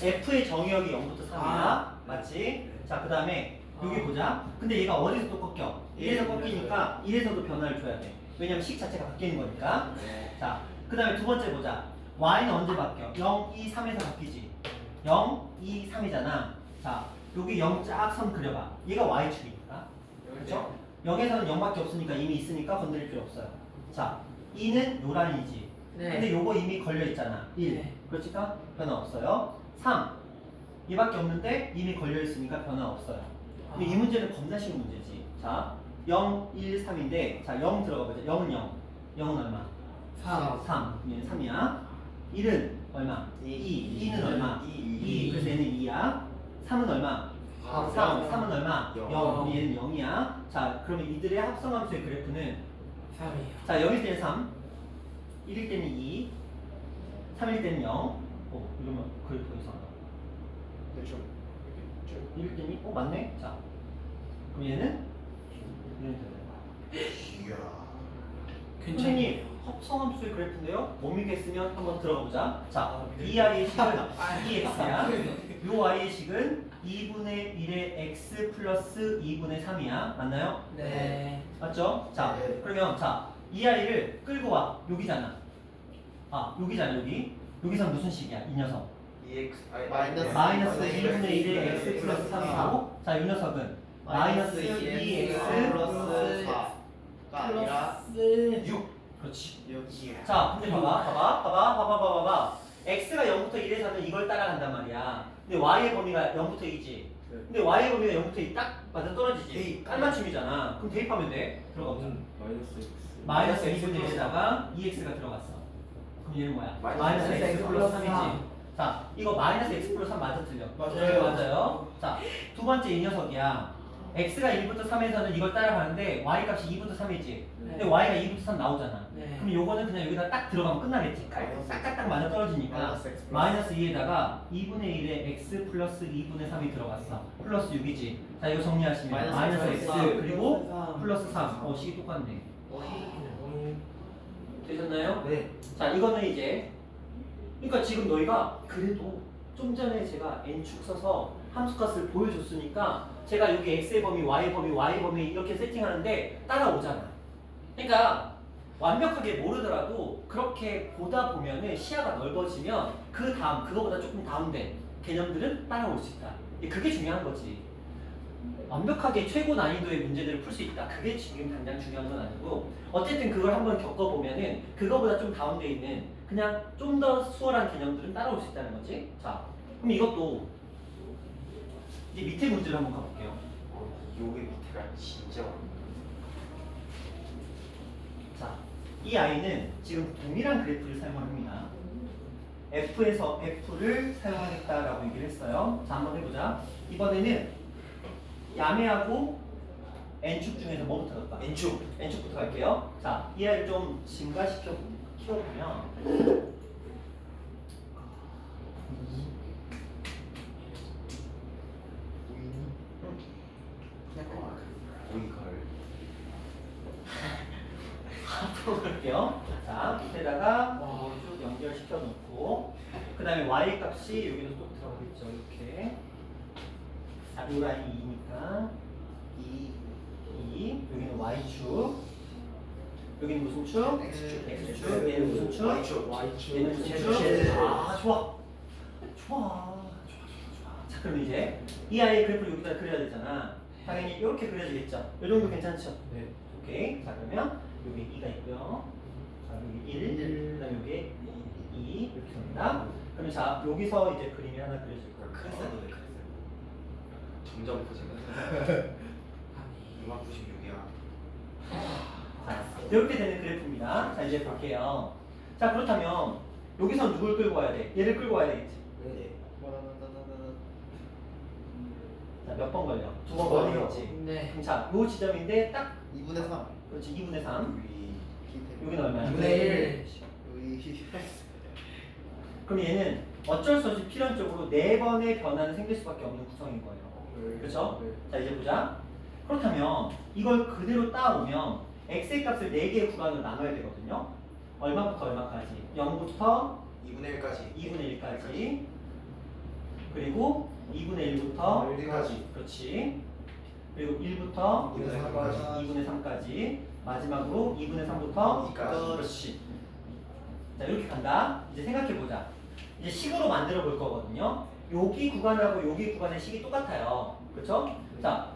F의 정의역이 0부터 3이야. 맞지? 자, 그 다음에 여기 보자. 근데 얘가 어디서 또 꺾여? 1에서 꺾이니까 1에서도 변화를 줘야 돼. 왜냐면 식 자체가 바뀌는 거니까. 자, 그 다음에 두 번째 보자. Y는 언제 바뀌어? 0, 2, 3에서 바뀌지. 0, 2, 3이잖아. 자, 여기 0 쫙 선 그려봐. 얘가 Y축이니까. 그렇죠? 0에서는 0밖에 없으니까 이미 있으니까 건드릴 필요 없어요. 자, 2는 요란이지. 네. 근데 요거 이미 걸려 있잖아. 1. 네. 그렇지까? 변화 없어요. 3. 얘밖에 없는데 이미 걸려 있으니까 변화 없어요. 근데 이 문제는 겁나 쉬운 문제지. 자, 0, 1, 3인데 자, 0 들어가 보자. 0은 0. 0은 얼마? 3. 얘는 3이야. 1은 얼마? 2. 2는 얼마? 2. 그래서 얘는 2야. 3은 얼마? 3은 얼마? 0. 얘는 0이야. 자, 그러면 이들의 합성함수의 그래프는 3이요. 자, 0일 때는 3, 1일 때는 2, 3일 때는 0. 이러면 그래프가 이상하다. 그렇죠. 1일 때는 맞네. 자, 그럼 얘는 이런 되는 거야. 이야. 선생님, 합성함수의 그래프인데요. 못 믿겠으면 한번 들어가 보자. 자, 이 i의 식은 2x야. 요 i의 식은 2분의 1의 x 플러스 2분의 3이야. 맞나요? 네. 맞죠? 자, 네. 그러면 자, 이 i를 끌고 와. 여기잖아. 여기잖아, 여기. 여기서 무슨 식이야, 이 녀석? EX 마이너스 2분의 1의 x 플러스 3이고, 자, 이 녀석은 마이너스 2x 플러스 4가 아니라 플러스 6. 그렇지. 6이야. 자, 근데 봐봐. x가 0부터 1에서는 이걸 따라간단 말이야. 근데 y의 범위가 0부터 2지. 근데 y의 범위가 0부터 2 딱 맞아 떨어지지. 대입. 깔맞춤이잖아. 그럼 대입하면 돼. 들어가 보자. 마이너스 x분의 1에다가 2x가 들어갔어. 그럼 얘는 뭐야? 마이너스 x 플러스 3이지. 자, 이거 마이너스 x 플러스 3 맞아 틀려? 맞아요. 맞아요. 자, 두 번째 이 녀석이야. x가 1부터 3에서는 이걸 따라가는데 y 값이 2부터 3이지. 근데 y가 2부터 3 나오잖아. 네. 그럼 요거는 그냥 여기다 딱 들어가면 끝나겠지. 딱딱딱 맞아 떨어지니까 마이너스 2에다가 2분의 1에 x 플러스 2분의 3이 들어갔어. 플러스 6이지. 자, 이거 정리하시면 마이너스 x 그리고 플러스 3. 식이 똑같네. 되셨나요? 네. 자, 이거는 이제 그러니까 지금 너희가 그래도 좀 전에 제가 n축 써서 함수값을 보여줬으니까 제가 여기 x의 범위, y의 범위, y의 범위 이렇게 세팅하는데 따라오잖아. 그러니까 완벽하게 모르더라도 그렇게 보다 보면은 시야가 넓어지면 그 다음, 그거보다 조금 다운된 개념들은 따라올 수 있다. 그게 중요한 거지. 완벽하게 최고 난이도의 문제들을 풀 수 있다. 그게 지금 당장 중요한 건 아니고 어쨌든 그걸 한번 겪어보면은 그거보다 좀 다운돼 있는 그냥 좀 더 수월한 개념들은 따라올 수 있다는 거지. 자, 그럼 이것도 이제 밑에 문제를 한번 가볼게요. 요게 밑에가 진짜 많아. 자, 이 아이는 지금 동일한 그래프를 사용합니다. F에서 F를 사용하겠다라고 얘기를 했어요. 자, 한번 해보자. 이번에는 야매하고 N축 중에서 뭐부터 갈까? N축. N축부터 갈게요. 자, 이 아이를 좀 증가시켜 키워보면 오이걸. 앞으로 갈게요. 자, 밑에다가 쭉 연결시켜 놓고 그 다음에 y 값이 여기로 또 들어가겠죠. 이렇게. 자, 이 라인이 2니까 2, 여기는 y축, 여기는 무슨 축? X축. X축, 얘는 무슨 축? Y축. 얘는 무슨 축? 좋아. 자, 그럼 이제 이 아이의 그래프를 여기다 그려야 되잖아. 당연히 이렇게 그려지겠죠. 이 정도 괜찮죠? 네. 오케이. 자, 그러면 여기 2가 있고요. 자, 여기 1, 그 다음에 여기 2 이렇게 됩니다. 그럼 자, 여기서 이제 그림이 하나 그려질 거예요. 점점 커지네. 296이야. 자, 이렇게 되는 그래프입니다. 자, 이제 볼게요. 자, 그렇다면 여기서 누굴 끌고 와야 돼? 얘를 끌고 와야 되겠지. 네. 자, 몇 번 걸려? 2번 두 걸리겠지. 네. 그럼 자, 요 지점인데 딱 2분의 3. 그렇지 2분의 3. 여기 여기는 얼마야? 2분의 1. 여기 그럼 얘는 어쩔 수 없이 필연적으로 4번의 변화는 생길 수밖에 없는 구성인 거예요. 그렇죠? 자, 이제 보자. 그렇다면 이걸 그대로 따오면 x의 값을 4개의 구간으로 나눠야 되거든요. 얼마부터 얼마까지? 0부터 2분의 1까지. 2분의 1까지. 그리고 2분의 1부터 1까지. 그렇지. 그리고 1부터 2분의 3까지. 2분의 3까지. 마지막으로 2분의 3부터 2까지. 그렇지. 자, 이렇게 간다. 이제 생각해보자. 이제 식으로 만들어 볼 거거든요. 여기 구간하고 여기 구간의 식이 똑같아요. 그렇죠? 자,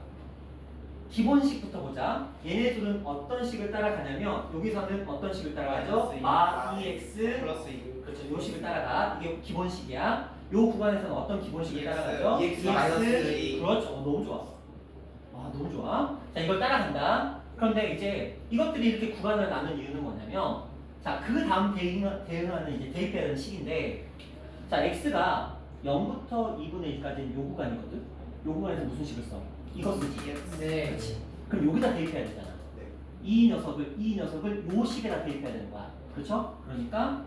기본식부터 보자. 얘네들은 어떤 식을 따라가냐면 여기서는 어떤 식을 따라가죠? 마 2x 플러스 2. 그렇죠. 요 식을 따라가. 이게 기본식이야. 요 구간에서는 어떤 기본식을 따라가죠? 2x 마이너스 2. 그렇죠. 너무 좋아. 너무 좋아. 자, 이걸 따라간다. 그런데 이제 이것들이 이렇게 구간을 나눈 이유는 뭐냐면 자, 그 다음 대응하는 이제 대입해야 되는 식인데 자, x가 0부터 2분의 1까지는 요 구간이거든. 요 구간에서 무슨 식을 써? 이거 쓰지. 네. 그렇지. 그럼 여기다 대입해야 되잖아. 네. 이 녀석을 요 식에다 대입해야 되는 거야. 그렇죠? 그러니까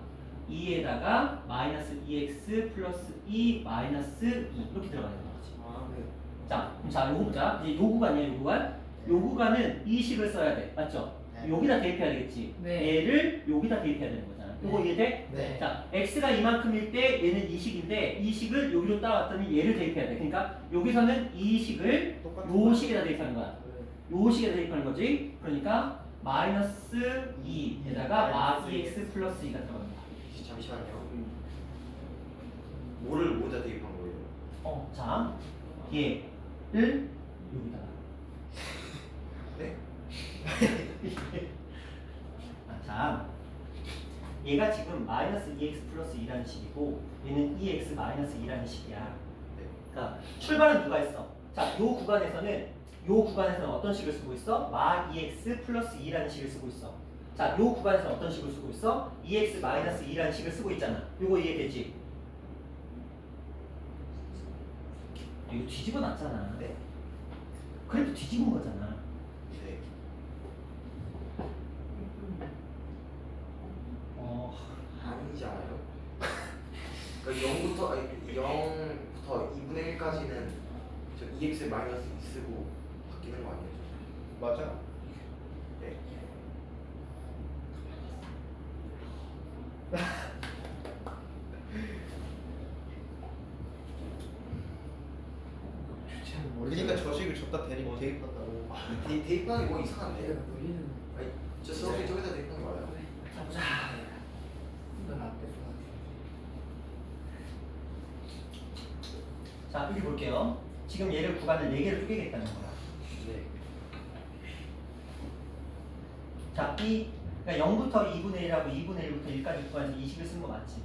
2에다가 마이너스 2x 플러스 2 마이너스 2 이렇게 들어가는 거지. 아, 네. 자, 요거 보자. 이제 요 구간이야, 요 구간. 요 구간은 이 식을 써야 돼. 맞죠? 네. 여기다 대입해야 되겠지. 네. 얘를 여기다 대입해야 되는 거잖아. 요거 이해돼? 네. 자, x가 이만큼일 때 얘는 이 식인데 이 식을 여기로 따왔더니 얘를 대입해야 돼. 그러니까 여기서는 이 식을 요 식에다 대입하는 거야. 요 식에다 대입하는 거지. 그러니까 마이너스 2에다가 마 2x 플러스 2가 들어갑니다. 잠시만요. 뭐를 모자 대입한 거예요? 자, 얘를 여기다가. 네? 자, 얘가 지금 마이너스 2x 플러스 2라는 식이고 얘는 2x 마이너스 2라는 식이야. 네. 그러니까 출발은 누가 있어? 자, 요 구간에서는 어떤 식을 쓰고 있어? 마 2x 플러스 2라는 식을 쓰고 있어. 자, 요 구간에서는 어떤 식을 쓰고 있어? 2x 마이너스 2라는 식을 쓰고 있잖아. 요거 이해되지? 이거 뒤집어 놨잖아. 네. 그래도 뒤집은 거잖아. 네. 아니잖아요. 그러니까 0부터 2분의 1까지는 저 2x 마이너스 2 쓰고 바뀌는 거 아니에요? 맞아. 네. 그러니까 저식을 줬다 대입한다고. 대입하는 게 뭐 이상한데? 우리는 아니, 저 수업이 저기다 대입한 거 맞아요? 자, 이건 안 될 것 같아. 자, 여기 볼게요. 지금 얘를 구간을 4개로 쪼개겠다는 거야. 네. 자, 그러니까 0부터 2분의 1하고 2분의 1부터 1까지 구간에서 이 식을 쓴 거 맞지?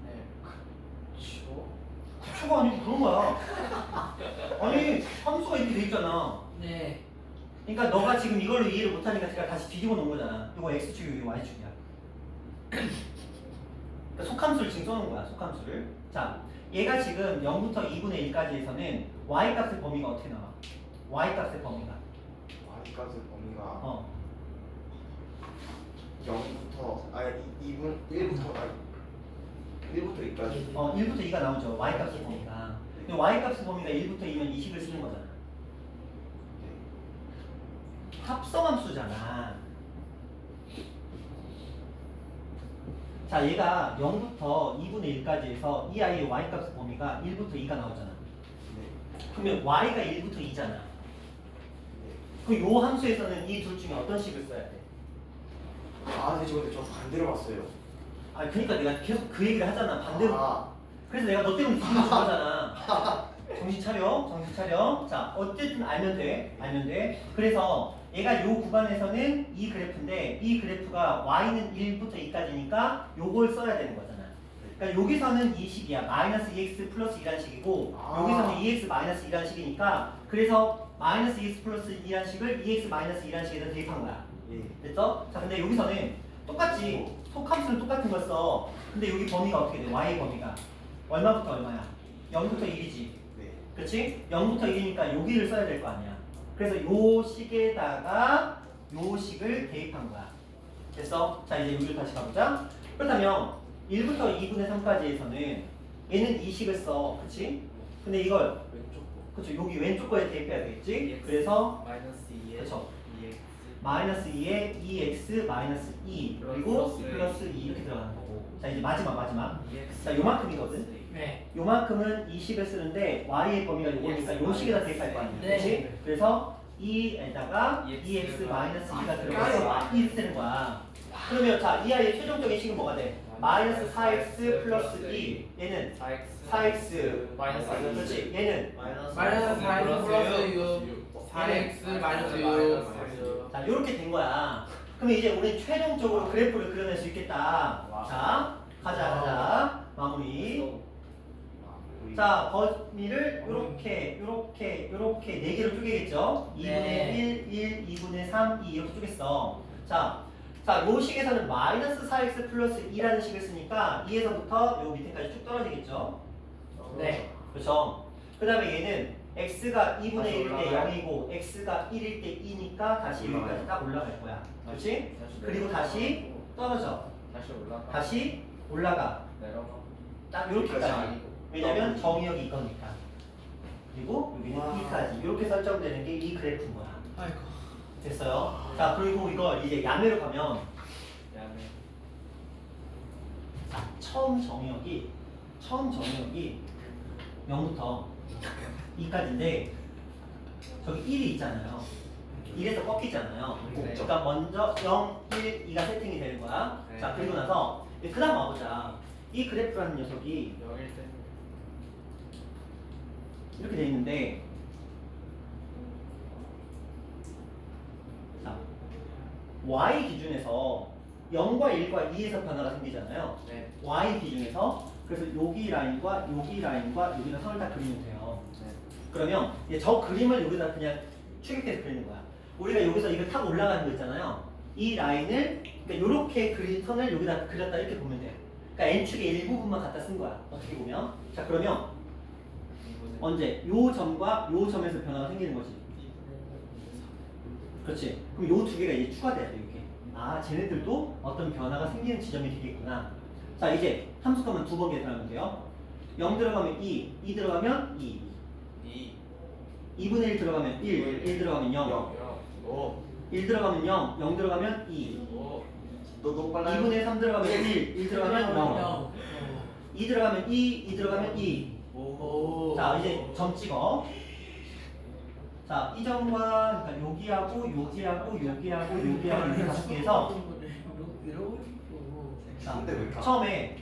네. 그쵸. 추가 아니고 그런 거야. 아니, 함수가 이렇게 돼 있잖아. 네. 그러니까 너가 지금 이걸로 이해를 못하니까 제가 다시 뒤집어 놓은 거잖아. 이거 x축이고 이거 y축이야. 그러니까 속함수를 지금 써놓은 거야, 속함수를. 자, 얘가 지금 0부터 2분의 1까지에서는 y값의 범위가 어떻게 나와? y값의 범위가. y값의 범위가 0부터 1부터 2까지. 1부터 2가 나오죠. y값의 범위가. 근데 y값의 범위가 1부터 2면 이 식을 쓰는 거잖아. 합성함수잖아. 자, 얘가 0부터 2분의 1까지에서 이 아이의 y값의 범위가 1부터 2가 나오잖아. 네. 그러면 y가 1부터 2잖아. 네. 그럼 요 함수에서는 이 둘 중에 어떤 식을 써야 돼? 아, 근데 저 반대로 봤어요. 아, 그러니까 내가 계속 그 얘기를 하잖아. 반대로. 아, 그래서 내가 너 때문에 뒤집어 준 거잖아. 정신 차려, 정신 차려. 자, 어쨌든 알면 돼. 그래서 얘가 요 구간에서는 이 그래프인데 이 그래프가 y는 1부터 2까지니까 요걸 써야 되는 거잖아. 그러니까 여기서는 이 식이야. 마이너스 2x 플러스 2라는 식이고 여기서는 2x 마이너스 2라는 식이니까 그래서 마이너스 2x 플러스 2라는 식을 2x 마이너스 2라는 식에다 대입한 거야. 예. 됐어? 자, 근데 여기서는 똑같이 속함수는 똑같은 걸 써. 근데 여기 범위가 어떻게 돼? y 범위가 얼마부터 얼마야? 0부터 1이지. 네. 그렇지? 0부터 1이니까 여기를 써야 될 거 아니야. 그래서 요 식에다가 요 식을 대입한 거야. 됐어? 자, 이제 여기로 다시 가보자. 그렇다면 1부터 2분의 3까지에서는 얘는 이 식을 써. 그렇지? 근데 이걸 왼쪽 거. 그렇죠. 여기 왼쪽 거에 대입해야 되겠지? EX. 그래서 마이너스 2에 그렇죠. 2x. 마이너스 2에 2x 마이너스 2 그리고 플러스 플러스 2 이렇게 들어가는 거고. 자, 이제 마지막. 2x. 자, 요만큼이거든. 네. 요만큼은 이 식을 쓰는데 y의 범위가 요거니까 요 식에다 대입할 거 아니야. 네. 그렇지? 그래서 2에다가 EX 2x 마이너스 2가 아, 들어가서 이렇게 되는 거야. 그러면 자, 이 아이의 최종적인 식은 뭐가 돼? 마이너스 4x 플러스 2. 얘는 4x 마이너스 그렇지? 얘는 마이너스 4x 플러스 6. 4x 마이너스 6. 자, 요렇게 된 거야. 그럼 이제 우리 최종적으로 그래프를 그려낼 수 있겠다. 와. 자, 가자. 마무리. 자, 범위를 요렇게 4개로 쪼개겠죠? 2분의 네. 1, 2분의 3, 2 이렇게 쪼갰어. 자, 요 식에서는 마이너스 4x 플러스 2라는 식을 쓰니까 2에서부터 요 밑에까지 쭉 떨어지겠죠? 네. 그렇죠? 그 다음에 얘는 x가 2분의 다시 1일 때 올라가요. 0이고 x가 1일 때 2니까 다시 여기까지 딱 올라갈 거야. 그렇지? 그리고 다시 떨어져. 다시 올라가. 다시 올라가. 내려가. 딱 여기까지 이렇게까지. 아니고. 왜냐면 정의역이 이거니까. 그리고 여기는 와. B까지. 이렇게 설정되는 게 이 그래프인 거야. 아이고. 됐어요? 자, 그리고 이거 이제 야매로 가면 야매. 자, 처음 정의역이 0부터 2까지인데 저기 1이 있잖아요. 1에서 꺾이잖아요. 네. 그러니까 먼저 0, 1, 2가 세팅이 되는 거야. 네. 자, 그리고 나서 그 다음 와보자. 이 그래프라는 녀석이 여길 때. 이렇게 돼 있는데 자, y 기준에서 0과 1과 2에서 변화가 생기잖아요. 네. y 기준에서 그래서 여기 라인과 여기다 선을 다 그리면 돼요. 네. 그러면 이제 저 그림을 여기다 그냥 추격해서 그리는 거야. 우리가 여기서 이거 타고 올라가는 거 있잖아요. 이 라인을 그러니까 이렇게 그린 선을 여기다 그렸다 이렇게 보면 돼요. 그러니까 n축의 일부분만 갖다 쓴 거야. 어떻게 보면. 자, 그러면 언제? 요 점과 요 점에서 변화가 생기는 거지. 그렇지. 그럼 요 두 개가 이제 추가돼야 돼, 이렇게. 아, 쟤네들도 어떤 변화가 생기는 지점이 되겠구나. 자, 이제 함수값만 두 번 계산하면 돼요. 0 들어가면 2, 2 들어가면 2, 2분의 1 들어가면 1, 1 들어가면 0, 5. 1 들어가면 0, 0 들어가면 2, 5. 너 너무 빨라. 2분의 3 들어가면 1 들어가면 0, 2 들어가면 2, 2 들어가면 2. 오. 자, 이제 점 찍어. 자, 이 점과 그러니까 여기하고 이렇게 다섯 개에서 이러고 싶어. 자, 근데 왜 이렇게 처음에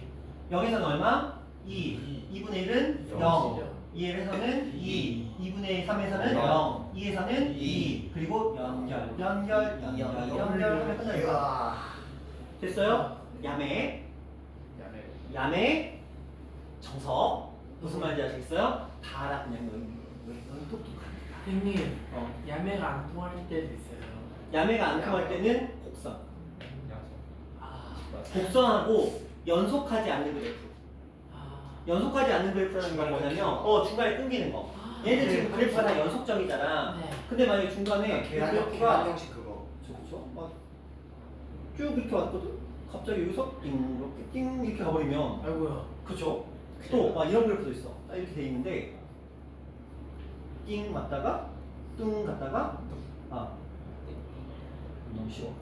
여기서는 얼마? 2, 2분의 1은 0, 2에서는 2, 2분의 3에서는 0, 2에서는 2, 그리고 연결 하면 끝나요. 이야. 됐어요? 야매, 야매. 야매, 정석. 무슨 말인지 아시겠어요? 다 알아, 그냥 너희 똑똑하니까. 형님, 어. 야매가 안 통할 때도 있어요. 야매가 안 통할 때는 곡선. 야소. 아, 곡선하고 연속하지 않는 그래프. 연속하지 않는 그래프라는 건 뭐냐면 중간에 끊기는 거. 얘는 지금 그래프가 다 연속점이잖아. 네. 근데 만약에 중간에 계란 그래프가 형식 그거. 그렇죠? 쭉 이렇게 왔거든? 갑자기 여기서 띵 이렇게 띵 이렇게 가버리면 아이고야. 그쵸? 또 막 이런 그래프도 있어. 딱 이렇게 돼 있는데 띵 맞다가 뚱 갔다가 너무 쉬워.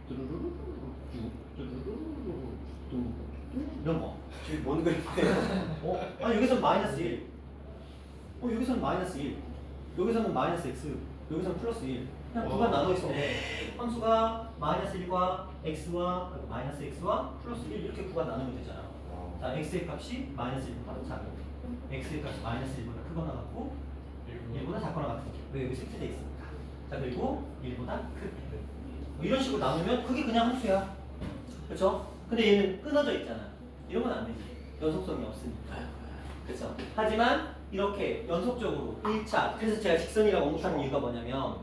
뚜루루루 뚱 이런 거. 저기 뭔 그림이에요? 여기서는 마이너스 1. 여기서는 마이너스 1. 여기서는 마이너스 x. 여기서는 플러스 1. 그냥 구간 나눠 있으면 함수가 마이너스 1과 x와 마이너스 x와 플러스 1 이렇게 구간 나누면 되잖아. 자, x의 값이 마이너스 1보다 작고 x의 값이 마이너스 1보다 크거나 같고 1보다 작거나 같은 게. 왜 여기 색칠돼 있으니까. 자, 그리고 1보다 크게. 이런 식으로 나누면 그게 그냥 함수야. 그렇죠? 근데 얘는 끊어져 있잖아. 이런 건 안 되지. 연속성이 없으니까. 그렇죠? 하지만 이렇게 연속적으로 1차. 그래서 제가 직선이라고 언급하는 이유가 뭐냐면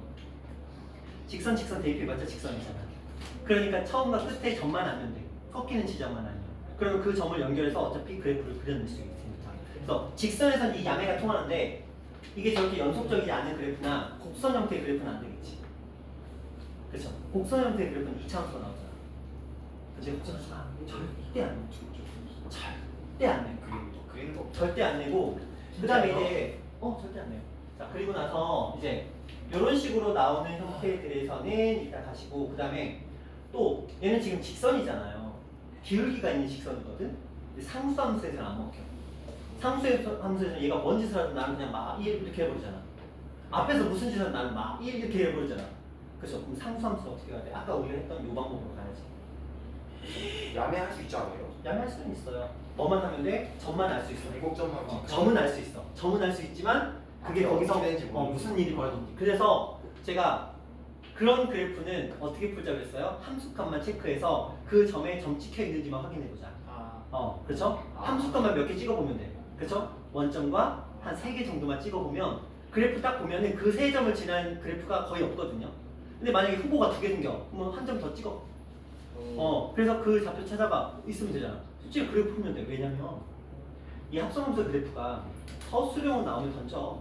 직선 대입해봤자 직선이잖아. 그러니까 처음과 끝에 점만 알면 돼. 꺾이는 지점만 알면. 그러면 그 점을 연결해서 어차피 그래프를 그려낼 수 있으니까. 그래서 직선에서는 이 야매가 통하는데 이게 저렇게 연속적이지 않은 그래프나 곡선 형태의 그래프는 안 되겠지. 그렇죠? 곡선 형태의 그래프는 2차함수가 나오잖아. 근데 곡선은 절대 안 내. 절대 안 내. 그리는 거 없죠. 절대 안 내고 그 다음에 이제 절대 안 내요. 자, 그리고 나서 이제 이런 식으로 나오는 형태들에서는 이따 가시고 그 다음에 또 얘는 지금 직선이잖아요. 기울기가 있는 직선이거든. 근데 상수함수에서는 안 먹혀. 상수함수에서는 얘가 뭔 짓을 하든 나는 그냥 막 1 이렇게 해버리잖아. 앞에서 무슨 짓을 하든 나는 막 1 이렇게 해버리잖아. 그래서 그럼 상수함수는 어떻게 해야 돼? 아까 우리가 했던 요 방법으로 가야지. 야매할 수 있지 않아요? 야매할 수는 있어요. 뭐만 하면 돼? 점만 알 수 있어. 일곱점만. 점은 알 수 있어. 점은 알 수 있지만 그게 거기서 어떻게 되는지 모르겠어. 무슨 일이 벌어진지. 그래서 제가 그런 그래프는 어떻게 풀자고 했어요? 함수값만 체크해서 그 점에 점 찍혀 있는지만 확인해 보자. 그렇죠? 함수값만 몇 개 찍어보면 돼. 그렇죠? 원점과 한 3개 정도만 찍어보면 그래프 딱 보면은 그 3점을 지난 그래프가 거의 없거든요. 근데 만약에 후보가 2개 생겨. 그러면 한 점 더 찍어. 그래서 그 좌표 찾아봐. 있으면 되잖아. 실제로 그래프 풀면 돼. 왜냐면 이 합성함수 그래프가 서술형으로 나오면 던져.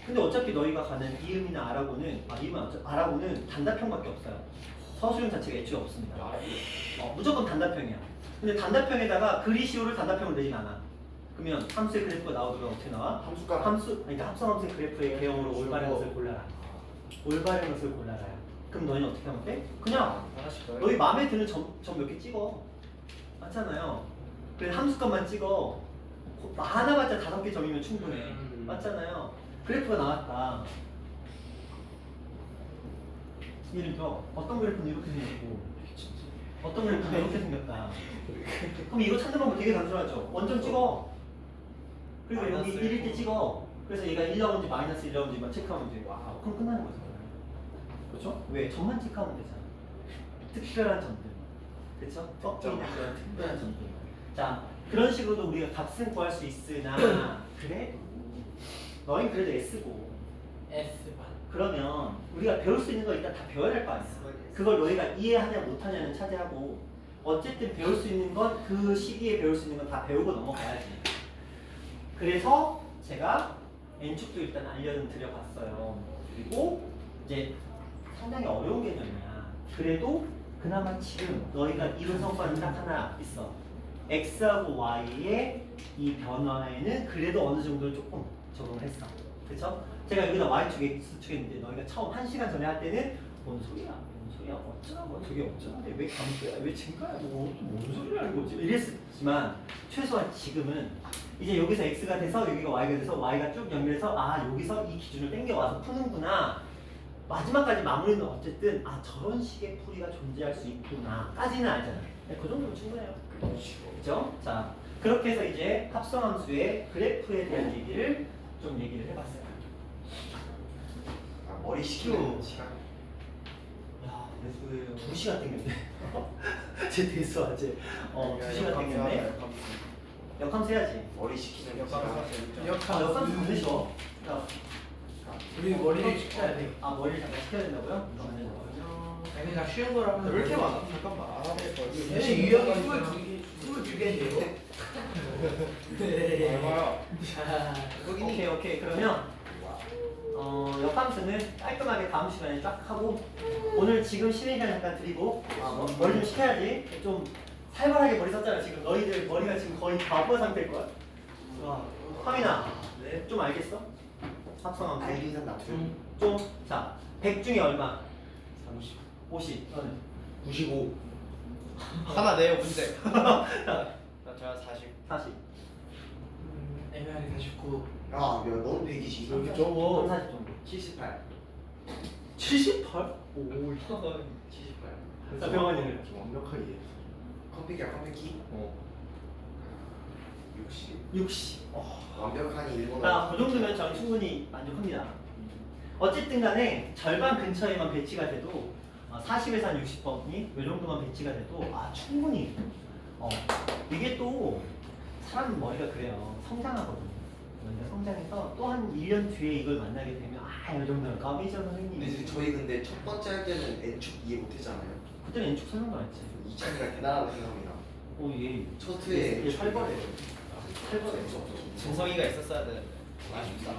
근데 어차피 너희가 가는 이음이나 아라고는 단답형밖에 없어요. 서술형 자체가 애초에 없습니다. 무조건 단답형이야. 근데 단답형에다가 그리시오를 단답형으로 내진 않아. 그러면 함수의 그래프가 나오면 어떻게 나와? 함수값. 그러니까 합성함수의 그래프의 개형으로 올바른 것을 골라라. 올바른 것을 골라라. 그럼 너희는 어떻게 하면 돼? 그냥 하나씩 더해. 너희 마음에 드는 점 몇 개 찍어. 맞잖아요. 그래 함수값만 찍어. 하나봤자 5개 점이면 충분해. 맞잖아요. 그래프가 나왔다. 예를 들어 어떤 그래프는 이렇게 생겼고 어떤 그래프는 이렇게 생겼다. 그럼 이거 찾는 방법 되게 단순하죠. 원점 찍어. 그리고 여기 마이너스 1일 때 찍어. 그래서 얘가 1 나오는지 마이너스 1 나오는지만 체크하면 돼. 와, 그럼 끝나는 거잖아요. 그렇죠? 왜? 점만 체크하면 되잖아. 특별한 점들. 그렇죠? 특별한 점들. 자, 그런 식으로도 우리가 값은 구할 수 있으나 그래? 너희 그래도 S고 S반. 그러면 우리가 배울 수 있는 거 일단 다 배워야 할 거 아니야. 그걸 너희가 이해하냐 못하냐는 차지하고 어쨌든 배울 수 있는 건 그 시기에 배울 수 있는 건 다 배우고 넘어가야지. 그래서 제가 N축도 일단 알려드려봤어요. 그리고 이제 상당히 어려운 개념이야. 그래도 그나마 지금 너희가 이룬 성과는 딱 하나 있어. X하고 Y의 이 변화에는 그래도 어느 정도 조금 적응을 했어. 그쵸? 제가 여기다 Y축, X축 했는데 너희가 처음 1시간 전에 할 때는 뭔 소리야? 뭔 소리야? 어쩌라고? 저게 어쩌는데? 왜 감소야? 왜 증가야? 뭔 소리라는 거지? 이랬지만 최소한 지금은 이제 여기서 X가 돼서 여기가 Y가 돼서 Y가 쭉 연결해서 아 여기서 이 기준을 땡겨와서 푸는구나. 마지막까지 마무리는 어쨌든 아 저런 식의 풀이가 존재할 수 있구나 까지는 알잖아. 그 정도면 충분해요. 그렇죠? 자 그렇게 해서 이제 합성함수의 그래프에 대한 얘기를 좀 얘기를 해봤어요. 아, 머리 식히는 시간. 야, 2시간 땡겼네. 제 대수하지. 2시간 땡겼네. 역함수 해야지. 머리 식히는 역함수 시간. 해야지. 역함수 안 되죠. 자, 우리 머리를 시켜야 돼. 아 머리를 잠깐 시켜야 된다고요? 아니 다 쉬운 거라 하면 왜 이렇게 많아? 잠깐만 알아낼 걸. 얘 유형이 22개인데요? 네. 얼마야? 오케이. 그러면 역함수는 깔끔하게 다음 시간에 쫙 하고 오늘 지금 쉬는 시간 잠깐 드리고 머리 좀 식혀야지. 좀 살벌하게 머리 썼잖아. 지금 너희들 머리가 지금 거의 다 엎어 상태일 거야. 와, 황인아, 좀 알겠어? 합성함수. 알긴산 나트륨. 좀, 자, 100 중에 얼마? 30. 50. 너는? 95. 하나 내요 문제. 나 제가 40. 40. 애매하게 49. 야, 너는 120. 이렇게 적어. 40 정도. 78. 78? 오, 78. 자, 병원이는? 완벽하게 이해. 컴팩이야, 컴팩이? 60. 60. 완벽하니 일본어. 그 정도면 저는 충분히 만족합니다. 어쨌든 간에 절반 근처에만 배치가 돼도 40에서 한 60번이 이 정도만 배치가 돼도 충분히 이게 또 사람 머리가 그래요. 성장하거든요. 먼저 성장해서 또 한 1년 뒤에 이걸 만나게 되면 이 정도는 껌이죠 선생님. 근데 저희 근데 첫 번째 할 때는 N축 이해 못했잖아요. 그때는 N축 설명 안 했지. 이찬이가 대단하다고 생각합니다. 얘 첫 회에 얘 살벌해. 살벌해. 정성이가 있었어야 되는데. 아쉽다.